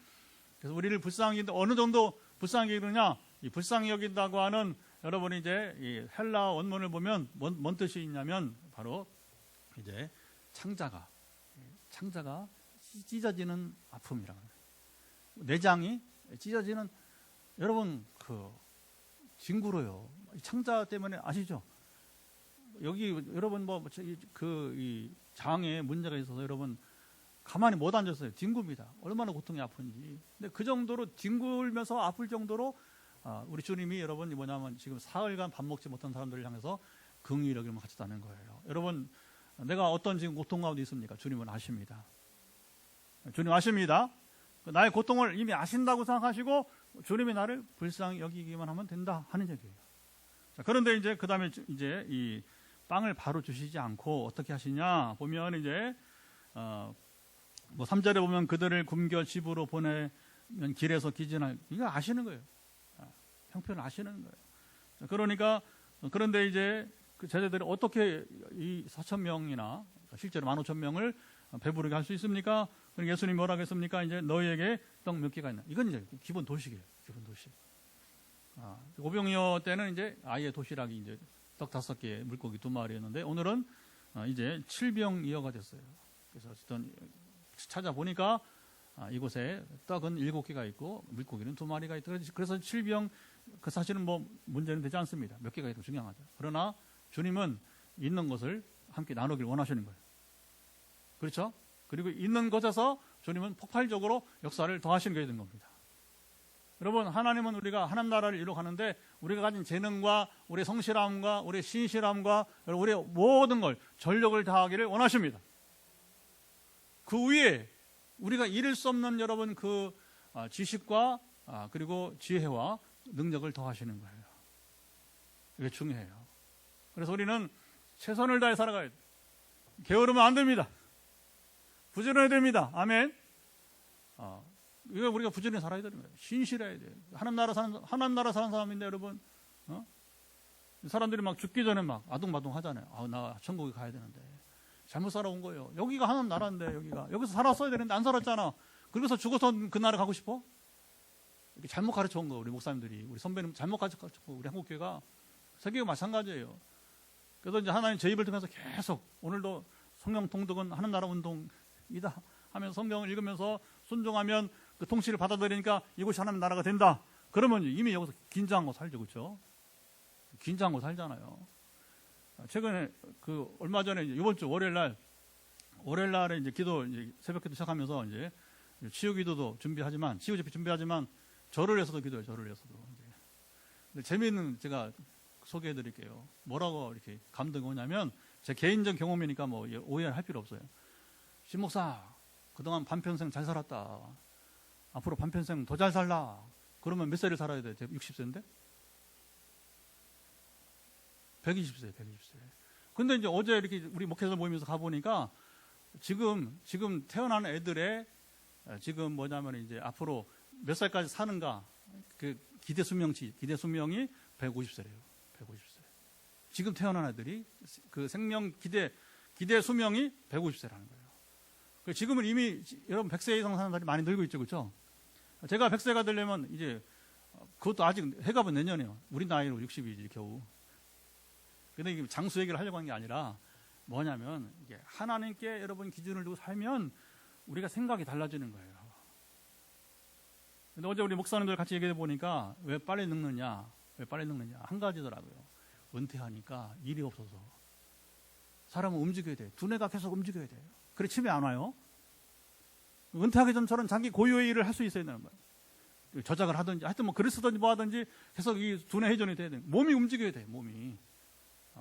Speaker 1: 그래서 우리를 불쌍히 여긴다. 어느 정도 불쌍히 여기느냐? 이 불쌍히 여긴다고 하는 여러분이 이제 이 헬라 원문을 보면 뭔 뜻이 있냐면 바로 이제 창자가 찢어지는 아픔이라고 합니다. 내장이 찢어지는 여러분 징그러요. 창자 때문에 아시죠? 여기 여러분 이 장에 문제가 있어서 여러분 가만히 못 앉았어요. 뒹굽니다. 얼마나 고통이 아픈지. 근데 그 정도로 뒹굴면서 아플 정도로 우리 주님이 여러분 뭐냐면 지금 사흘간 밥 먹지 못한 사람들을 향해서 긍휼히 여김을 가졌다는 거예요. 여러분 내가 어떤 지금 고통 가운데 있습니까? 주님은 아십니다. 주님 아십니다. 나의 고통을 이미 아신다고 생각하시고 주님이 나를 불쌍히 여기기만 하면 된다 하는 얘기예요. 자, 그런데 이제 그 다음에 이제 이 빵을 바로 주시지 않고 어떻게 하시냐 보면 이제 뭐 3절에 보면 그들을 굶겨 집으로 보내면 길에서 기진할, 이거 아시는 거예요. 형편을 아시는 거예요. 그러니까 그런데 이제 그 제자들이 어떻게 이 4,000명이나 실제로 15,000명을 배부르게 할 수 있습니까? 그러니까 예수님이 뭐라고 했습니까? 이제 너희에게 떡 몇 개가 있나? 이건 이제 기본 도식이에요. 기본 도식. 오병이어 때는 이제 아예 도시락이 이제 떡 5개, 물고기 2마리였는데 오늘은 이제 7병이어가 됐어요. 그래서 어떤 찾아보니까 이곳에 떡은 7개가 있고 물고기는 2마리가 있다. 그래서 7병, 그 사실은 뭐 문제는 되지 않습니다. 몇 개가 있고 중요하죠. 그러나 주님은 있는 것을 함께 나누길 원하시는 거예요. 그렇죠? 그리고 있는 것에서 주님은 폭발적으로 역사를 더하시는 게 되는 겁니다. 여러분, 하나님은 우리가 하나님 나라를 이루어 가는데 우리가 가진 재능과 우리의 성실함과 우리의 신실함과 우리의 모든 걸 전력을 다하기를 원하십니다. 그 위에 우리가 잃을 수 없는 여러분 그 지식과 그리고 지혜와 능력을 더하시는 거예요. 이게 중요해요. 그래서 우리는 최선을 다해 살아가야 돼요. 게으르면 안 됩니다. 부지런해야 됩니다. 아멘. 이거 우리가 부지런히 살아야 되는 거예요. 신실해야 돼요. 하나님 나라 사는 사람인데 여러분, 사람들이 막 죽기 전에 막 아둥바둥 하잖아요. 나 천국에 가야 되는데 잘못 살아온 거예요. 여기가 하나님 나라인데 여기서 살았어야 되는데 안 살았잖아. 그래서 죽어서 그 나라 가고 싶어? 이렇게 잘못 가르쳐 온 거 우리 목사님들이, 우리 선배님 잘못 가르쳤고 우리 한국교회가 세계가 마찬가지예요. 그래서 이제 하나님 제 입을 통해서 계속 오늘도 성령 통독은 하나님 나라 운동이다 하면서 성경을 읽으면서 순종하면 그 통치를 받아들이니까 이곳이 하나님 나라가 된다. 그러면 이미 여기서 긴장하고 살죠, 그렇죠? 긴장하고 살잖아요. 최근에 그 얼마 전에 이번 주 월요일날에 이제 기도 이제 새벽기도 시작하면서 이제 치유기도도 준비하지만 치유 집회 준비하지만 절을 해서도 기도해요. 절을 해서도. 근데 재미있는 제가 소개해드릴게요. 뭐라고 이렇게 감동이 오냐면 제 개인적 경험이니까 뭐 오해할 필요 없어요. 신 목사, 그동안 반평생 잘 살았다. 앞으로 반평생 더 잘 살라. 그러면 몇 세를 살아야 돼? 60세인데? 120세. 근데 이제 어제 이렇게 우리 목회자 모이면서 가보니까 지금 태어나는 애들의 지금 뭐냐면 이제 앞으로 몇 살까지 사는가 그 기대 수명이 150세래요. 150세. 지금 태어난 애들이 그 생명 기대 수명이 150세라는 거예요. 지금은 이미 여러분 100세 이상 사는 사람이 많이 늘고 있죠, 그렇죠? 제가 100세가 되려면 이제 그것도 아직 해갑은 내년이에요. 우리 나이로 60이지 겨우. 근데 이게 장수 얘기를 하려고 하는 게 아니라 뭐냐면 이게 하나님께 여러분 기준을 두고 살면 우리가 생각이 달라지는 거예요. 근데 어제 우리 목사님들 같이 얘기해 보니까 왜 빨리 늙느냐 한 가지더라고요. 은퇴하니까 일이 없어서. 사람은 움직여야 돼. 두뇌가 계속 움직여야 돼요. 그래 침이 안 와요. 은퇴하기 전처럼 자기 고유의 일을 할 수 있어야 되는 거예요. 저작을 하든지 하여튼 뭐 글을 쓰든지 뭐 하든지 계속 이 두뇌 회전이 돼야 돼요. 몸이 움직여야 돼요. 몸이.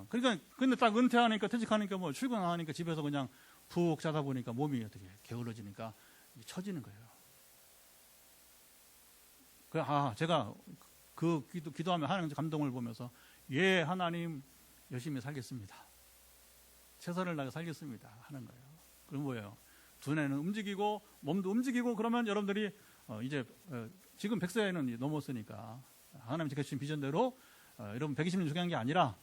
Speaker 1: 그러니까 근데 딱 은퇴하니까 퇴직하니까 뭐 출근 안 하니까 집에서 그냥 푹 자다 보니까 몸이 어떻게 게을러지니까 처지는 거예요. 제가 그 기도하면 하나님 감동을 보면서 예 하나님 열심히 살겠습니다. 최선을 다해 살겠습니다 하는 거예요. 그럼 뭐예요? 두뇌는 움직이고 몸도 움직이고 그러면 여러분들이 이제 지금 100세는 넘었으니까 하나님 지켜주신 비전대로 여러분 120년 중요한 게 아니라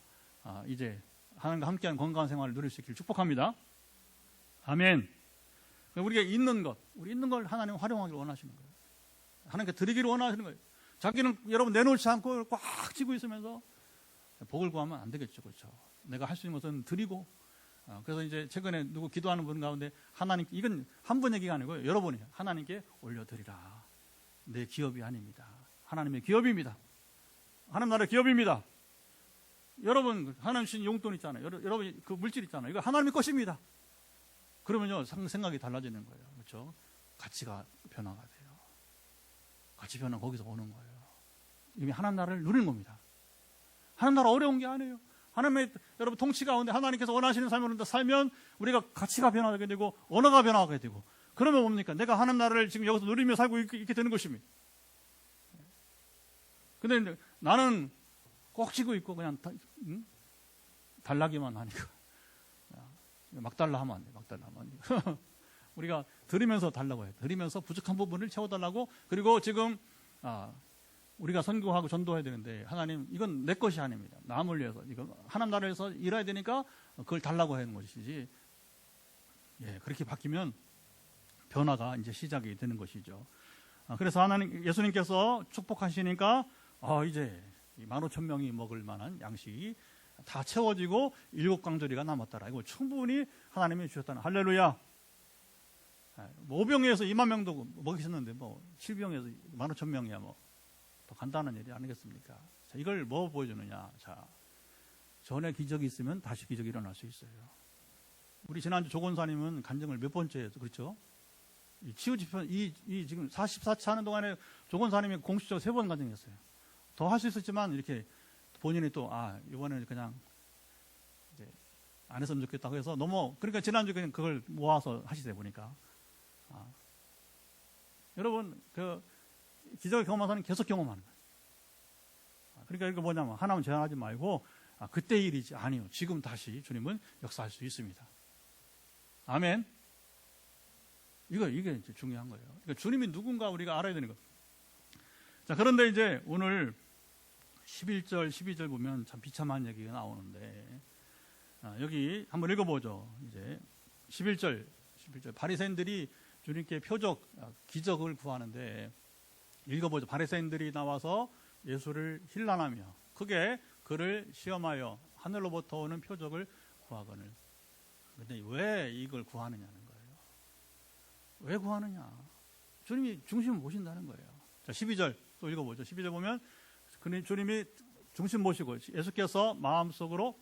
Speaker 1: 이제 하나님과 함께하는 건강한 생활을 누릴 수 있기를 축복합니다. 아멘. 우리가 있는 걸 하나님 활용하기를 원하시는 거예요. 하나님께 드리기를 원하시는 거예요. 자기는 여러분 내놓지 않고 꽉 쥐고 있으면서 복을 구하면 안 되겠죠, 그렇죠? 내가 할 수 있는 것은 드리고. 그래서 이제 최근에 누구 기도하는 분 가운데 하나님, 이건 한 분 얘기가 아니고요, 여러분이 하나님께 올려드리라. 내 기업이 아닙니다. 하나님의 기업입니다. 하나님 나라의 기업입니다. 여러분 하나님 주신 용돈 있잖아요. 여러분 그 물질 있잖아요. 이거 하나님의 것입니다. 그러면요 생각이 달라지는 거예요, 그렇죠? 가치가 변화가 돼요. 가치 변화 거기서 오는 거예요. 이미 하나님 나라를 누리는 겁니다. 하나님 나라 어려운 게 아니에요. 하나님의 여러분 통치 가운데 하나님께서 원하시는 삶을 살면 우리가 가치가 변화하게 되고 언어가 변화하게 되고 그러면 뭡니까? 내가 하나님 나라를 지금 여기서 누리며 살고 있게 되는 것입니다. 근데 나는 꼭 쥐고 있고 그냥 달라기만 하니까 막 달라 하면 안 돼. 막 달라 하면 안 돼. 우리가 드리면서 달라고 해요. 드리면서 부족한 부분을 채워달라고. 그리고 지금 우리가 선교하고 전도해야 되는데 하나님 이건 내 것이 아닙니다. 남을 위해서 이거 하나님 나라에서 일해야 되니까 그걸 달라고 하는 것이지. 예, 그렇게 바뀌면 변화가 이제 시작이 되는 것이죠. 그래서 하나님 예수님께서 축복하시니까 이제 15,000명이 먹을 만한 양식이 다 채워지고 7광저리가 남았더라. 이거 충분히 하나님이 주셨다는 할렐루야. 뭐 5병에서 2만 명도 먹이셨는데 뭐 7병에서 15,000명이야 뭐 더 간단한 일이 아니겠습니까? 자, 이걸 뭐 보여주느냐? 자, 전에 기적이 있으면 다시 기적이 일어날 수 있어요. 우리 지난주 조건사님은 간증을 몇 번째 했죠, 그렇죠? 이 치유집회 이 지금 44차 하는 동안에 조건사님이 공식적으로 3번 간증했어요. 더 할 수 있었지만 이렇게 본인이 또 이번에는 그냥 이제 안 했으면 좋겠다고 해서 그러니까 지난주 그냥 그걸 모아서 하시다 보니까 여러분 그 기적을 경험한 사람은 계속 경험하는 거예요. 그러니까 이거 뭐냐면 하나만 제한하지 말고 그때 일이지 아니요 지금 다시 주님은 역사할 수 있습니다. 아멘. 이게 이제 중요한 거예요. 그러니까 주님이 누군가 우리가 알아야 되는 거예요. 자, 그런데 이제 오늘 11절, 12절 보면 참 비참한 얘기가 나오는데 여기 한번 읽어보죠. 이제 11절 바리새인들이 주님께 표적, 기적을 구하는데 읽어보죠. 바리새인들이 나와서 예수를 힐난하며 크게 그를 시험하여 하늘로부터 오는 표적을 구하거늘. 근데 왜 이걸 구하느냐는 거예요. 왜 구하느냐? 주님이 중심을 보신다는 거예요. 자, 12절 또 읽어보죠. 12절 보면 주님이 중심 보시고 예수께서 마음속으로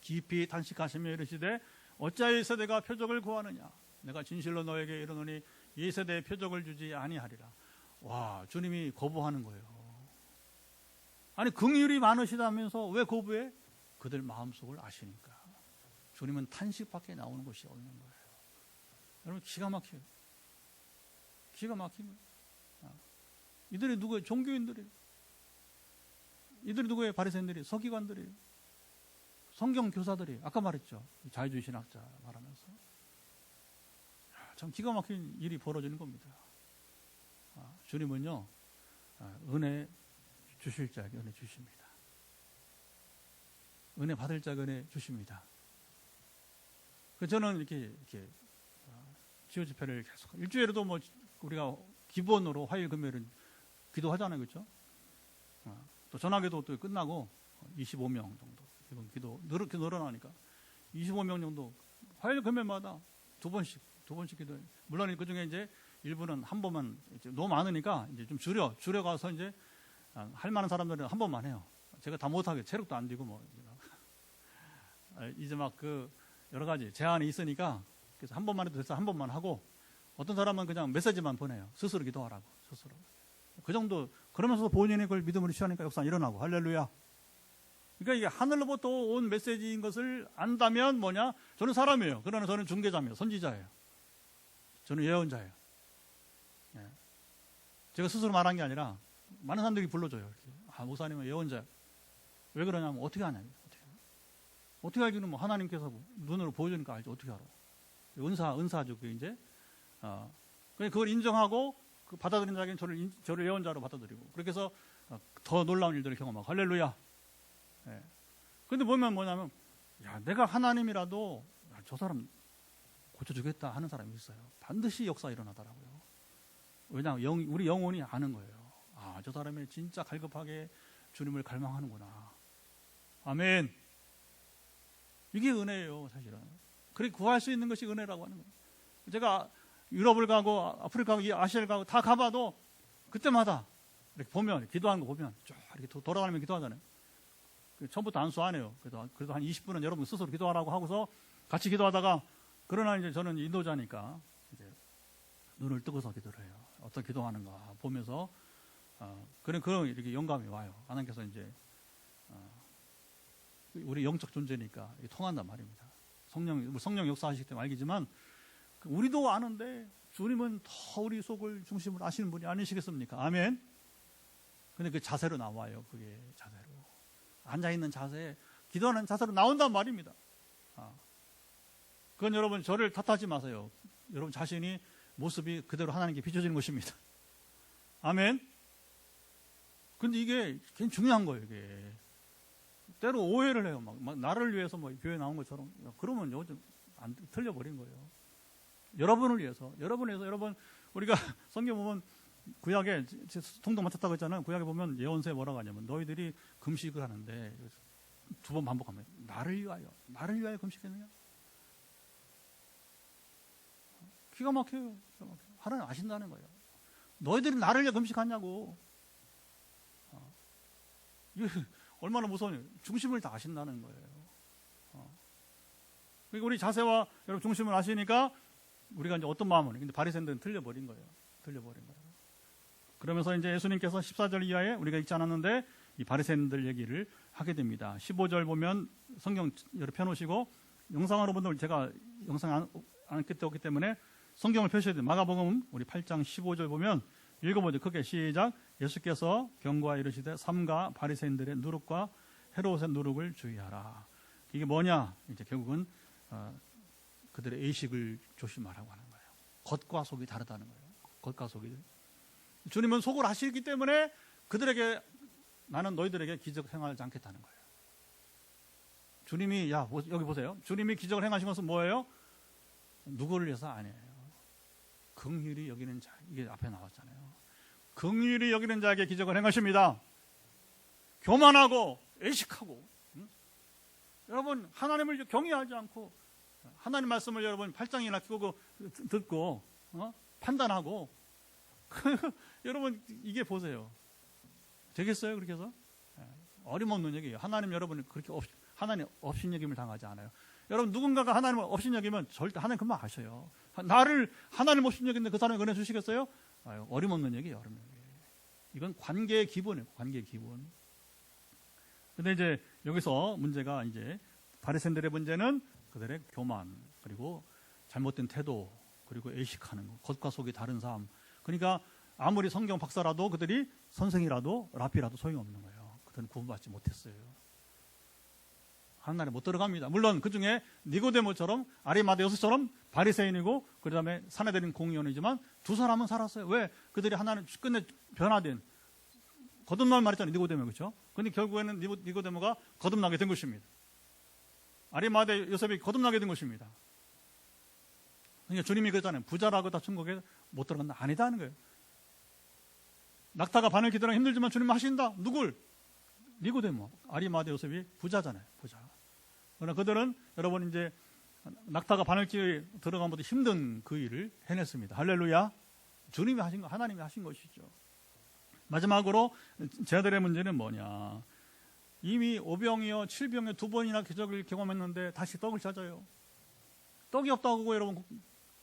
Speaker 1: 깊이 탄식하시며 이르시되 어찌하여 이 세대가 표적을 구하느냐? 내가 진실로 너에게 이르노니 이 세대에 표적을 주지 아니하리라. 와, 주님이 거부하는 거예요. 아니 긍휼이 많으시다면서 왜 거부해? 그들 마음속을 아시니까. 주님은 탄식밖에 나오는 것이 없는 거예요. 여러분 기가 막혀요. 기가 막힌 거예요. 이들이 누구예요? 종교인들이에요. 이들이 누구예요? 바리새인들이, 서기관들이에요. 성경 교사들이 아까 말했죠. 자유주의 신학자 말하면서 참 기가 막힌 일이 벌어지는 겁니다. 주님은요 은혜 주실 자에게 은혜 주십니다. 은혜 받을 자에게 은혜 주십니다. 저는 이렇게 치유 집회를 계속 일주일에도 뭐 우리가 기본으로 화요일 금요일은 기도하잖아요, 그렇죠? 또 전화기도 또 끝나고 25명 정도 이번 기도 이렇게 늘어나니까 25명 정도 화요일 금요일마다 두 번씩 기도해요. 물론 그 중에 이제 일부는 한 번만 이제 너무 많으니까 이제 좀 줄여가서 이제 할 만한 사람들은 한 번만 해요. 제가 다 못하게 체력도 안 되고 뭐 이제 막 그 여러 가지 제한이 있으니까 그래서 한 번만 해도 됐어 한 번만 하고 어떤 사람은 그냥 메시지만 보내요. 스스로 기도하라고 스스로. 그 정도 그러면서 본인이 그걸 믿음으로 취하니까 역사 일어나고 할렐루야. 그러니까 이게 하늘로부터 온 메시지인 것을 안다면 뭐냐? 저는 사람이에요. 그러나 저는 중개자입니다. 선지자예요. 저는 예언자예요. 예. 제가 스스로 말한 게 아니라 많은 사람들이 불러줘요. 이렇게. 목사님은 예언자. 왜 그러냐면 어떻게 하냐? 어떻게 알기는 뭐 하나님께서 눈으로 보여주니까 알죠. 어떻게 알아? 은사죠. 그게 이제. 그걸 인정하고 받아들인 자에게는 저를 예언자로 받아들이고 그렇게 해서 더 놀라운 일들을 경험하고 할렐루야. 예. 근데 보면 뭐냐면 내가 하나님이라도 저 사람 고쳐주겠다 하는 사람이 있어요. 반드시 역사 일어나더라고요. 왜냐하면 우리 영혼이 아는 거예요. 저 사람이 진짜 갈급하게 주님을 갈망하는구나. 아멘. 이게 은혜예요, 사실은. 그렇게 구할 수 있는 것이 은혜라고 하는 거예요. 제가 유럽을 가고 아프리카 가고 아시아를 가고 다 가봐도 그때마다 이렇게 보면 기도하는 거 보면 쭉 이렇게 돌아가면 기도하잖아요. 처음부터 안수 안 해요. 그래도 한 20분은 여러분 스스로 기도하라고 하고서 같이 기도하다가 그러나 이제 저는 인도자니까 이제 눈을 뜨고서 기도를 해요. 어떤 기도하는가 보면서 그런 이렇게 영감이 와요. 하나님께서 이제 우리 영적 존재니까 통한단 말입니다. 성령 역사하시기 때문에 알겠지만 우리도 아는데 주님은 더 우리 속을 중심으로 아시는 분이 아니시겠습니까? 아멘. 근데 그 자세로 나와요. 그게 자세로 앉아있는 자세, 기도하는 자세로 나온단 말입니다. 그건 여러분 저를 탓하지 마세요. 여러분 자신이 모습이 그대로 하나님께 비춰지는 것입니다. 아멘. 근데 이게 굉장히 중요한 거예요. 이게 때로 오해를 해요. 막 나를 위해서 뭐 교회 나온 것처럼. 그러면 요즘 안 틀려버린 거예요. 여러분을 위해서, 여러분 우리가 성경 보면 구약에 통독 맡았다고 했잖아요. 구약에 보면 예언서에 뭐라고 하냐면 너희들이 금식을 하는데 두 번 반복하면 나를 위하여 금식했느냐? 기가 막혀요. 하나님 아신다는 거예요. 너희들이 나를 위해 금식하냐고. 이게 얼마나 무서워요. 중심을 다 아신다는 거예요. 그러니까 우리 자세와 여러분 중심을 아시니까 우리가 이제 어떤 마음으로, 근데 바리새인들은 틀려버린 거예요. 그러면서 이제 예수님께서 14절 이하에 우리가 읽지 않았는데 이 바리새인들 얘기를 하게 됩니다. 15절 보면 성경 여러 펴놓으시고 영상으로 분들 제가 영상 안 끄었기 때문에 성경을 펴셔야 돼요. 마가복음 우리 8장 15절 보면 읽어보죠. 크게 시작. 예수께서 경고하여 이르시되 삼가 바리새인들의 누룩과 헤롯의 누룩을 주의하라. 이게 뭐냐? 이제 결국은 그들의 의식을 조심하라고 하는 거예요. 겉과 속이 다르다는 거예요. 겉과 속이. 주님은 속을 아시기 때문에 그들에게 나는 너희들에게 기적 행하지 않겠다는 거예요. 주님이 여기 보세요. 주님이 기적을 행하신 것은 뭐예요? 누구를 위해서 아니에요. 긍휼히 여기는 자. 이게 앞에 나왔잖아요. 긍휼히 여기는 자에게 기적을 행하십니다. 교만하고 애식하고 여러분 하나님을 경외하지 않고 하나님 말씀을 여러분 8장이나 듣고 판단하고 여러분 이게 보세요. 되겠어요? 그렇게 해서? 어림없는 얘기예요. 하나님 여러분이 그렇게 하나님 업신여김을 당하지 않아요. 여러분 누군가가 하나님을 업신여기면 절대 하나님 금방 아셔요. 나를 하나님 업신여기는데 그 사람이 은혜 주시겠어요? 어림없는 얘기예요. 이건 관계의 기본이에요. 관계의 기본. 근데 이제 여기서 문제가 이제 바리새인들의 문제는 그들의 교만, 그리고 잘못된 태도, 그리고 애식하는 것, 겉과 속이 다른 삶. 그러니까 아무리 성경 박사라도 그들이 선생이라도 라피라도 소용없는 거예요. 그들은 구원받지 못했어요. 하나님에 못 들어갑니다. 물론 그 중에 니고데모처럼 아리마데우스처럼 바리새인이고 그 다음에 사내들인 공의원이지만 두 사람은 살았어요. 왜? 그들이 하나님 끝내 변화된 거듭날 말했잖아요. 니고데모, 그렇죠? 근데 결국에는 니고데모가 거듭나게 된 것입니다. 아리마데 요셉이 거듭나게 된 것입니다. 그러니까 주님이 그랬잖아요. 부자라고 다 천국에 못 들어간다. 아니다 하는 거예요. 낙타가 바늘 기도랑 힘들지만 주님 하신다. 누굴? 니고데모. 아리마데 요셉이 부자잖아요. 부자. 그러나 그들은 여러분 이제 낙타가 바늘길에 들어간 것도 힘든 그 일을 해냈습니다. 할렐루야. 주님이 하신 거, 하나님이 하신 것이죠. 마지막으로 제자들의 문제는 뭐냐? 이미 5병이요 7병에 2번이나 기적을 경험했는데 다시 떡을 찾아요. 떡이 없다고 여러분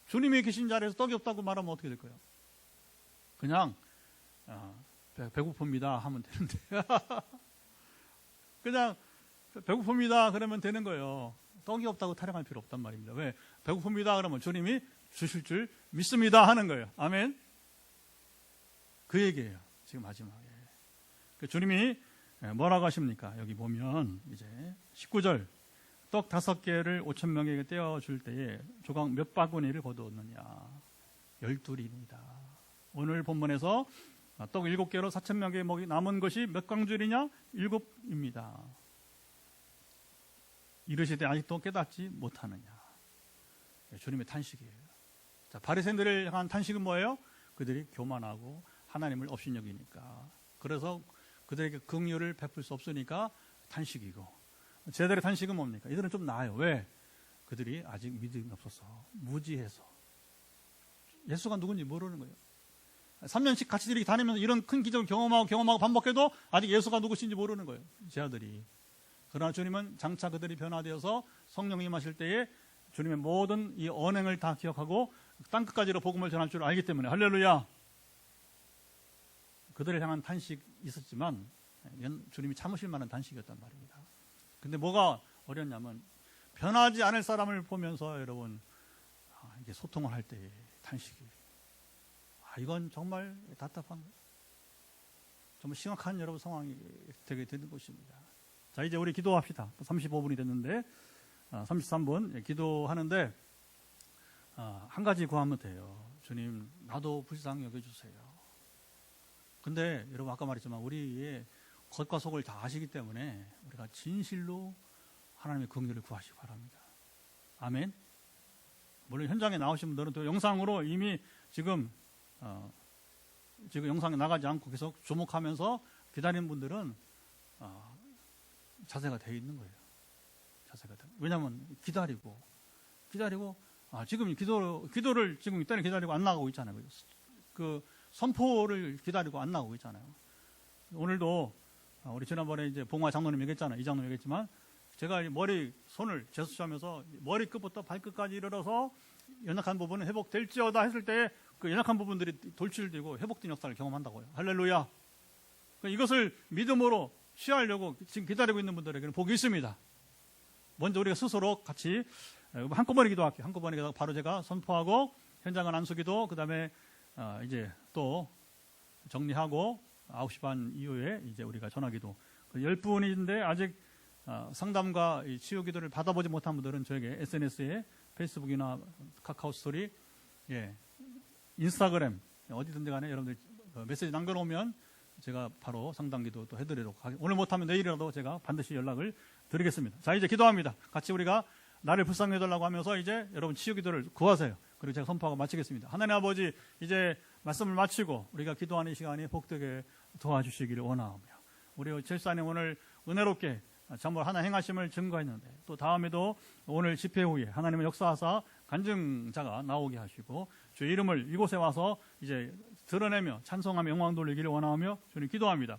Speaker 1: 주님이 계신 자리에서 떡이 없다고 말하면 어떻게 될까요? 그냥 배고픕니다 하면 되는데 그냥 배고픕니다 그러면 되는 거예요. 떡이 없다고 타령할 필요 없단 말입니다. 왜? 배고픕니다 그러면 주님이 주실 줄 믿습니다 하는 거예요. 아멘. 그 얘기예요. 지금 마지막에 주님이 뭐라고 하십니까? 여기 보면 이제 19절 떡 5개를 5,000명에게 떼어줄 때에 조각 몇 바구니를 거두었느냐? 12입니다. 오늘 본문에서 떡 7개로 4,000명에게 먹이 남은 것이 몇 광줄이냐? 7입니다. 이르시되 아직도 깨닫지 못하느냐? 주님의 탄식이에요. 자, 바리새인들을 향한 탄식은 뭐예요? 그들이 교만하고 하나님을 업신여기니까. 그래서 그들에게 긍휼을 베풀 수 없으니까 탄식이고, 제자들의 탄식은 뭡니까? 이들은 좀 나아요. 왜? 그들이 아직 믿음이 없어서, 무지해서 예수가 누군지 모르는 거예요. 3년씩 같이 이렇게 다니면서 이런 큰 기적을 경험하고 반복해도 아직 예수가 누구신지 모르는 거예요. 제자들이. 그러나 주님은 장차 그들이 변화되어서 성령이 임하실 때에 주님의 모든 이 언행을 다 기억하고 땅끝까지로 복음을 전할 줄 알기 때문에 할렐루야. 그들을 향한 탄식이 있었지만 주님이 참으실 만한 탄식이었단 말입니다. 근데 뭐가 어렵냐면 변하지 않을 사람을 보면서 여러분 이게 소통을 할 때 탄식이 이건 정말 답답한 거예요. 정말 심각한 여러분 상황이 되게 되는 것입니다. 자, 이제 우리 기도합시다. 35분이 됐는데 33분 기도하는데 한 가지 구하면 돼요. 주님, 나도 불쌍히 여겨주세요. 근데 여러분 아까 말했지만 우리의 겉과 속을 다 아시기 때문에 우리가 진실로 하나님의 긍휼을 구하시기 바랍니다. 아멘. 물론 현장에 나오신 분들은 또 영상으로 이미 지금 영상에 나가지 않고 계속 주목하면서 기다리는 분들은 자세가 되어 있는 거예요. 왜냐하면 기다리고 지금 기도를 지금 이때는 기다리고 안 나가고 있잖아요. 그 선포를 기다리고 안 나가고 있잖아요. 오늘도 우리 지난번에 이제 봉화 장로님 얘기했잖아요. 이 장로님 얘기했지만 제가 손을 제수하면서 머리 끝부터 발끝까지 이르러서 연약한 부분은 회복될지어다 했을 때 그 연약한 부분들이 돌출되고 회복된 역사를 경험한다고요. 할렐루야. 이것을 믿음으로 취하려고 지금 기다리고 있는 분들에게는 복이 있습니다. 먼저 우리가 스스로 같이 한꺼번에 기도할게요. 한꺼번에 기도하고 바로 제가 선포하고 현장은 안수기도 그 다음에 이제 또 정리하고 9시 반 이후에 이제 우리가 전화기도 10분인데 아직 상담과 치유 기도를 받아보지 못한 분들은 저에게 SNS에 페이스북이나 카카오 스토리, 인스타그램 어디든지 간에 여러분들 메시지 남겨놓으면 제가 바로 상담 기도 또 해드리도록 하겠습니다. 오늘 못하면 내일이라도 제가 반드시 연락을 드리겠습니다. 자, 이제 기도합니다. 같이 우리가 나를 불쌍히 해달라고 하면서 이제 여러분 치유 기도를 구하세요. 그리고 제가 선포하고 마치겠습니다. 하나님 아버지, 이제 말씀을 마치고 우리가 기도하는 시간이 복되게 도와주시기를 원하오며 우리 제사님 오늘 은혜롭게 참으로 하나 행하심을 증거했는데 또 다음에도 오늘 집회 후에 하나님의 역사하사 간증자가 나오게 하시고 주의 이름을 이곳에 와서 이제 드러내며 찬송하며 영광 돌리기를 원하오며 주님 기도합니다.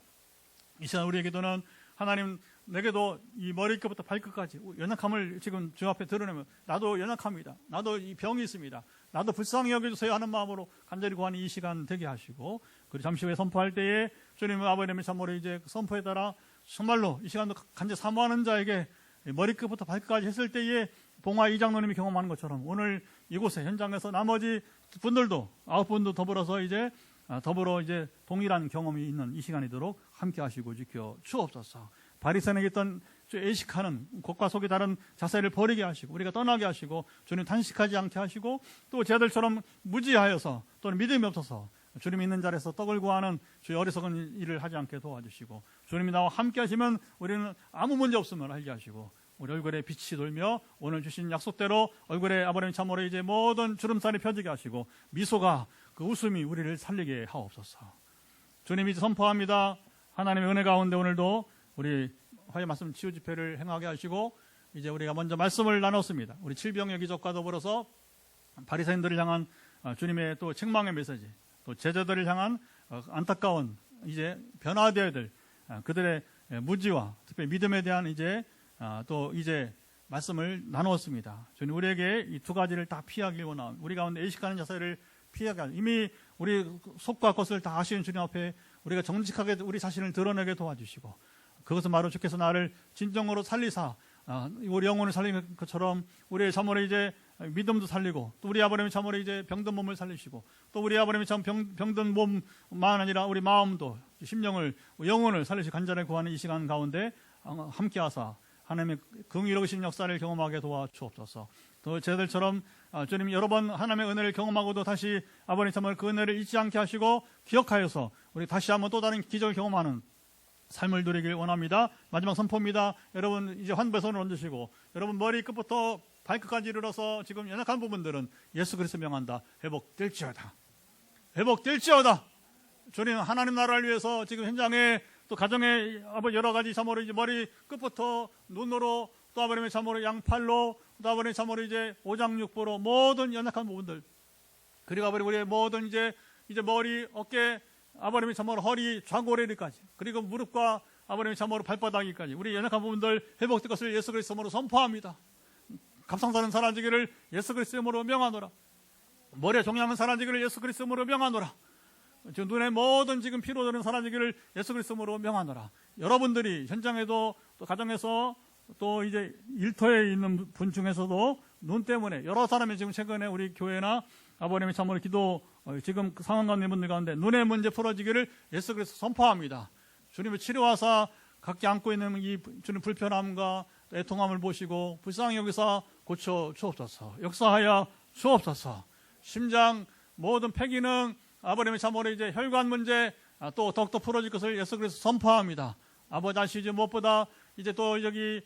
Speaker 1: 이 시간 우리의 기도는 하나님 내게도 이 머리끝부터 발끝까지 연약함을 지금 주 앞에 드러내며 나도 연약합니다. 나도 이 병이 있습니다. 나도 불쌍히 여겨주세요 하는 마음으로 간절히 구하는 이 시간 되게 하시고 그리고 잠시 후에 선포할 때에 주님의 아버님의 참모로 이제 선포에 따라 정말로 이 시간도 간절히 사모하는 자에게 머리끝부터 발끝까지 했을 때에 봉화 이장로님이 경험하는 것처럼 오늘 이곳에 현장에서 나머지 분들도 9분도 더불어서 이제 동일한 경험이 있는 이 시간이 되도록 함께 하시고 지켜 주옵소서. 바리새인에게 있던 애식하는 겉과 속이 다른 자세를 버리게 하시고 우리가 떠나게 하시고 주님 단식하지 않게 하시고 또 제자들처럼 무지하여서 또는 믿음이 없어서 주님이 있는 자리에서 떡을 구하는 주의 어리석은 일을 하지 않게 도와주시고 주님이 나와 함께 하시면 우리는 아무 문제 없음을 알게 하시고 우리 얼굴에 빛이 돌며 오늘 주신 약속대로 얼굴에 아버님 참으로 이제 모든 주름살이 펴지게 하시고 미소가 그 웃음이 우리를 살리게 하옵소서. 주님 이제 선포합니다. 하나님의 은혜 가운데 오늘도 우리 화해 말씀 치유 집회를 행하게 하시고 이제 우리가 먼저 말씀을 나눴습니다. 우리 칠병의 기적과 더불어서 바리새인들을 향한 주님의 또 책망의 메시지, 또 제자들을 향한 안타까운 이제 변화되어야 될 그들의 무지와 특별히 믿음에 대한 이제 또 이제 말씀을 나누었습니다. 주님 우리에게 이 두 가지를 다 피하길 원하옵니다. 우리 가운데 의식하는 자세를 피하게 하옵니다. 이미 우리 속과 겉을 다 아시는 주님 앞에 우리가 정직하게 우리 자신을 드러내게 도와주시고 그것은 바로 주께서 나를 진정으로 살리사 우리 영혼을 살리는 것처럼 우리의 참으로 이제 믿음도 살리고 또 우리 아버님이 참으로 이제 병든 몸을 살리시고 또 우리 아버님이 참 병든 몸만 아니라 우리 마음도 심령을 영혼을 살리시 간절히 구하는 이 시간 가운데 함께하사 하나님의 긍휼하신 역사를 경험하게 도와주옵소서. 또 저희들처럼 주님 여러 번 하나님의 은혜를 경험하고도 다시 아버님 참으로 그 은혜를 잊지 않게 하시고 기억하여서 우리 다시 한번 또 다른 기적을 경험하는 삶을 누리길 원합니다. 마지막 선포입니다. 여러분 이제 환부의 손을 얹으시고 여러분 머리 끝부터 발끝까지 이르러서 지금 연약한 부분들은 예수 그리스도 명한다. 회복될지어다. 회복될지어다. 주님 하나님 나라를 위해서 지금 현장에 또 가정에 여러 가지 참으로 이제 머리 끝부터 눈으로 또 아버님의 참으로 양팔로 또 아버님의 참으로 이제 오장육부로 모든 연약한 부분들 그리고 아버님 우리의 모든 이제 머리 어깨 아버님의 참으로 허리 좌고래리까지 그리고 무릎과 아버님의 참으로 발바닥이까지 우리 연약한 부분들 회복될 것을 예수 그리스도로 선포합니다. 갑상선은 사라지기를 예수 그리스도로 명하노라. 머리에 종양은 사라지기를 예수 그리스도로 명하노라. 지금 눈의 모든 지금 피로들은 사라지기를 예수 그리스도로 명하노라. 여러분들이 현장에도 또 가정에서 또 이제 일터에 있는 분 중에서도 눈 때문에 여러 사람이 지금 최근에 우리 교회나 아버님의 참으로 기도 지금 상황 가운데 분들 가운데 눈의 문제 풀어지기를 예수 그리스도 선포합니다. 주님의 치료하사 각기 안고 있는 이 주님 불편함과 애통함을 보시고 불쌍히 여기서 고쳐 주옵소서. 역사하여 주옵소서. 심장 모든 폐기능 아버님의 참으로 이제 혈관 문제 또 더욱더 풀어질 것을 예수 그리스도 선포합니다. 아버지 아시죠? 무엇보다 이제 또 여기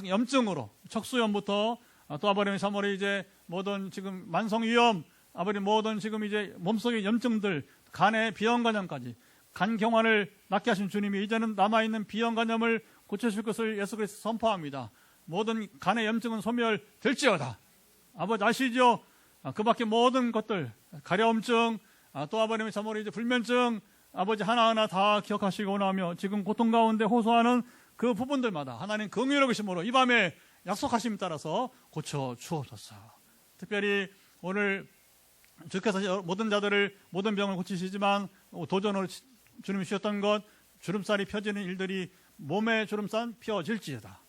Speaker 1: 염증으로 척수염부터 또 아버님의 참으로 이제 모든 지금 만성위염 아버님 모든 지금 이제 몸속의 염증들 간의 비형간염까지 간경화를 낫게 하신 주님이 이제는 남아있는 비형간염을 고쳐줄 것을 예수 그리스도 선포합니다. 모든 간의 염증은 소멸될지어다. 아버지 아시죠? 그 밖에 모든 것들 가려움증 또 아버님의 참으로 이제 불면증 아버지 하나하나 다 기억하시고 원하며 지금 고통 가운데 호소하는 그 부분들마다 하나님 긍휼하심으로 이 밤에 약속하심에 따라서 고쳐 주옵소서. 특별히 오늘 주께서 모든 자들을 모든 병을 고치시지만 도전으로 주님이 주셨던 것 주름살이 펴지는 일들이 몸에 주름살 펴질지어다.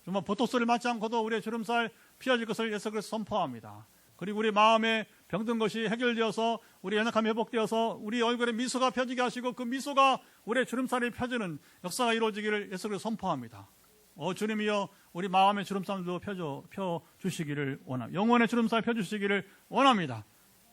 Speaker 1: 정말 보톡스를 맞지 않고도 우리의 주름살 펴질 것을 예수 그리스도 선포합니다. 그리고 우리 마음에 병든 것이 해결되어서 우리 연약함이 회복되어서 우리 얼굴에 미소가 펴지게 하시고 그 미소가 우리의 주름살이 펴지는 역사가 이루어지기를 예수 그리스도 선포합니다. 주님이여 우리 마음의 주름살도 펴주시기를 원합니다. 영혼의 주름살 펴주시기를 원합니다.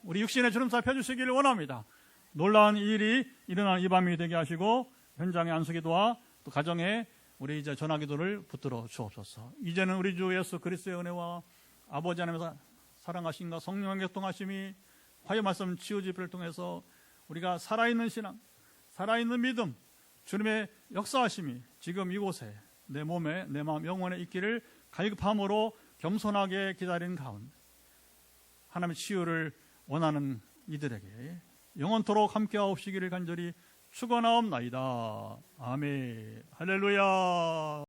Speaker 1: 우리 육신의 주름살 펴주시기를 원합니다. 놀라운 일이 일어나는 이 밤이 되게 하시고 현장의 안수기도와 또 가정에 우리 이제 전화기도를 붙들어 주옵소서. 이제는 우리 주 예수 그리스도의 은혜와 아버지 하나님의 사랑하심과 성령의 교통하심이 화요 말씀 치유 집회를 통해서 우리가 살아있는 신앙, 살아있는 믿음, 주님의 역사하심이 지금 이곳에 내 몸에 내 마음 영혼에 있기를 갈급함으로 겸손하게 기다리는 가운데 하나님의 치유를 원하는 이들에게 영원토록 함께하옵시기를 간절히 축원하옵나이다. 아멘. 할렐루야.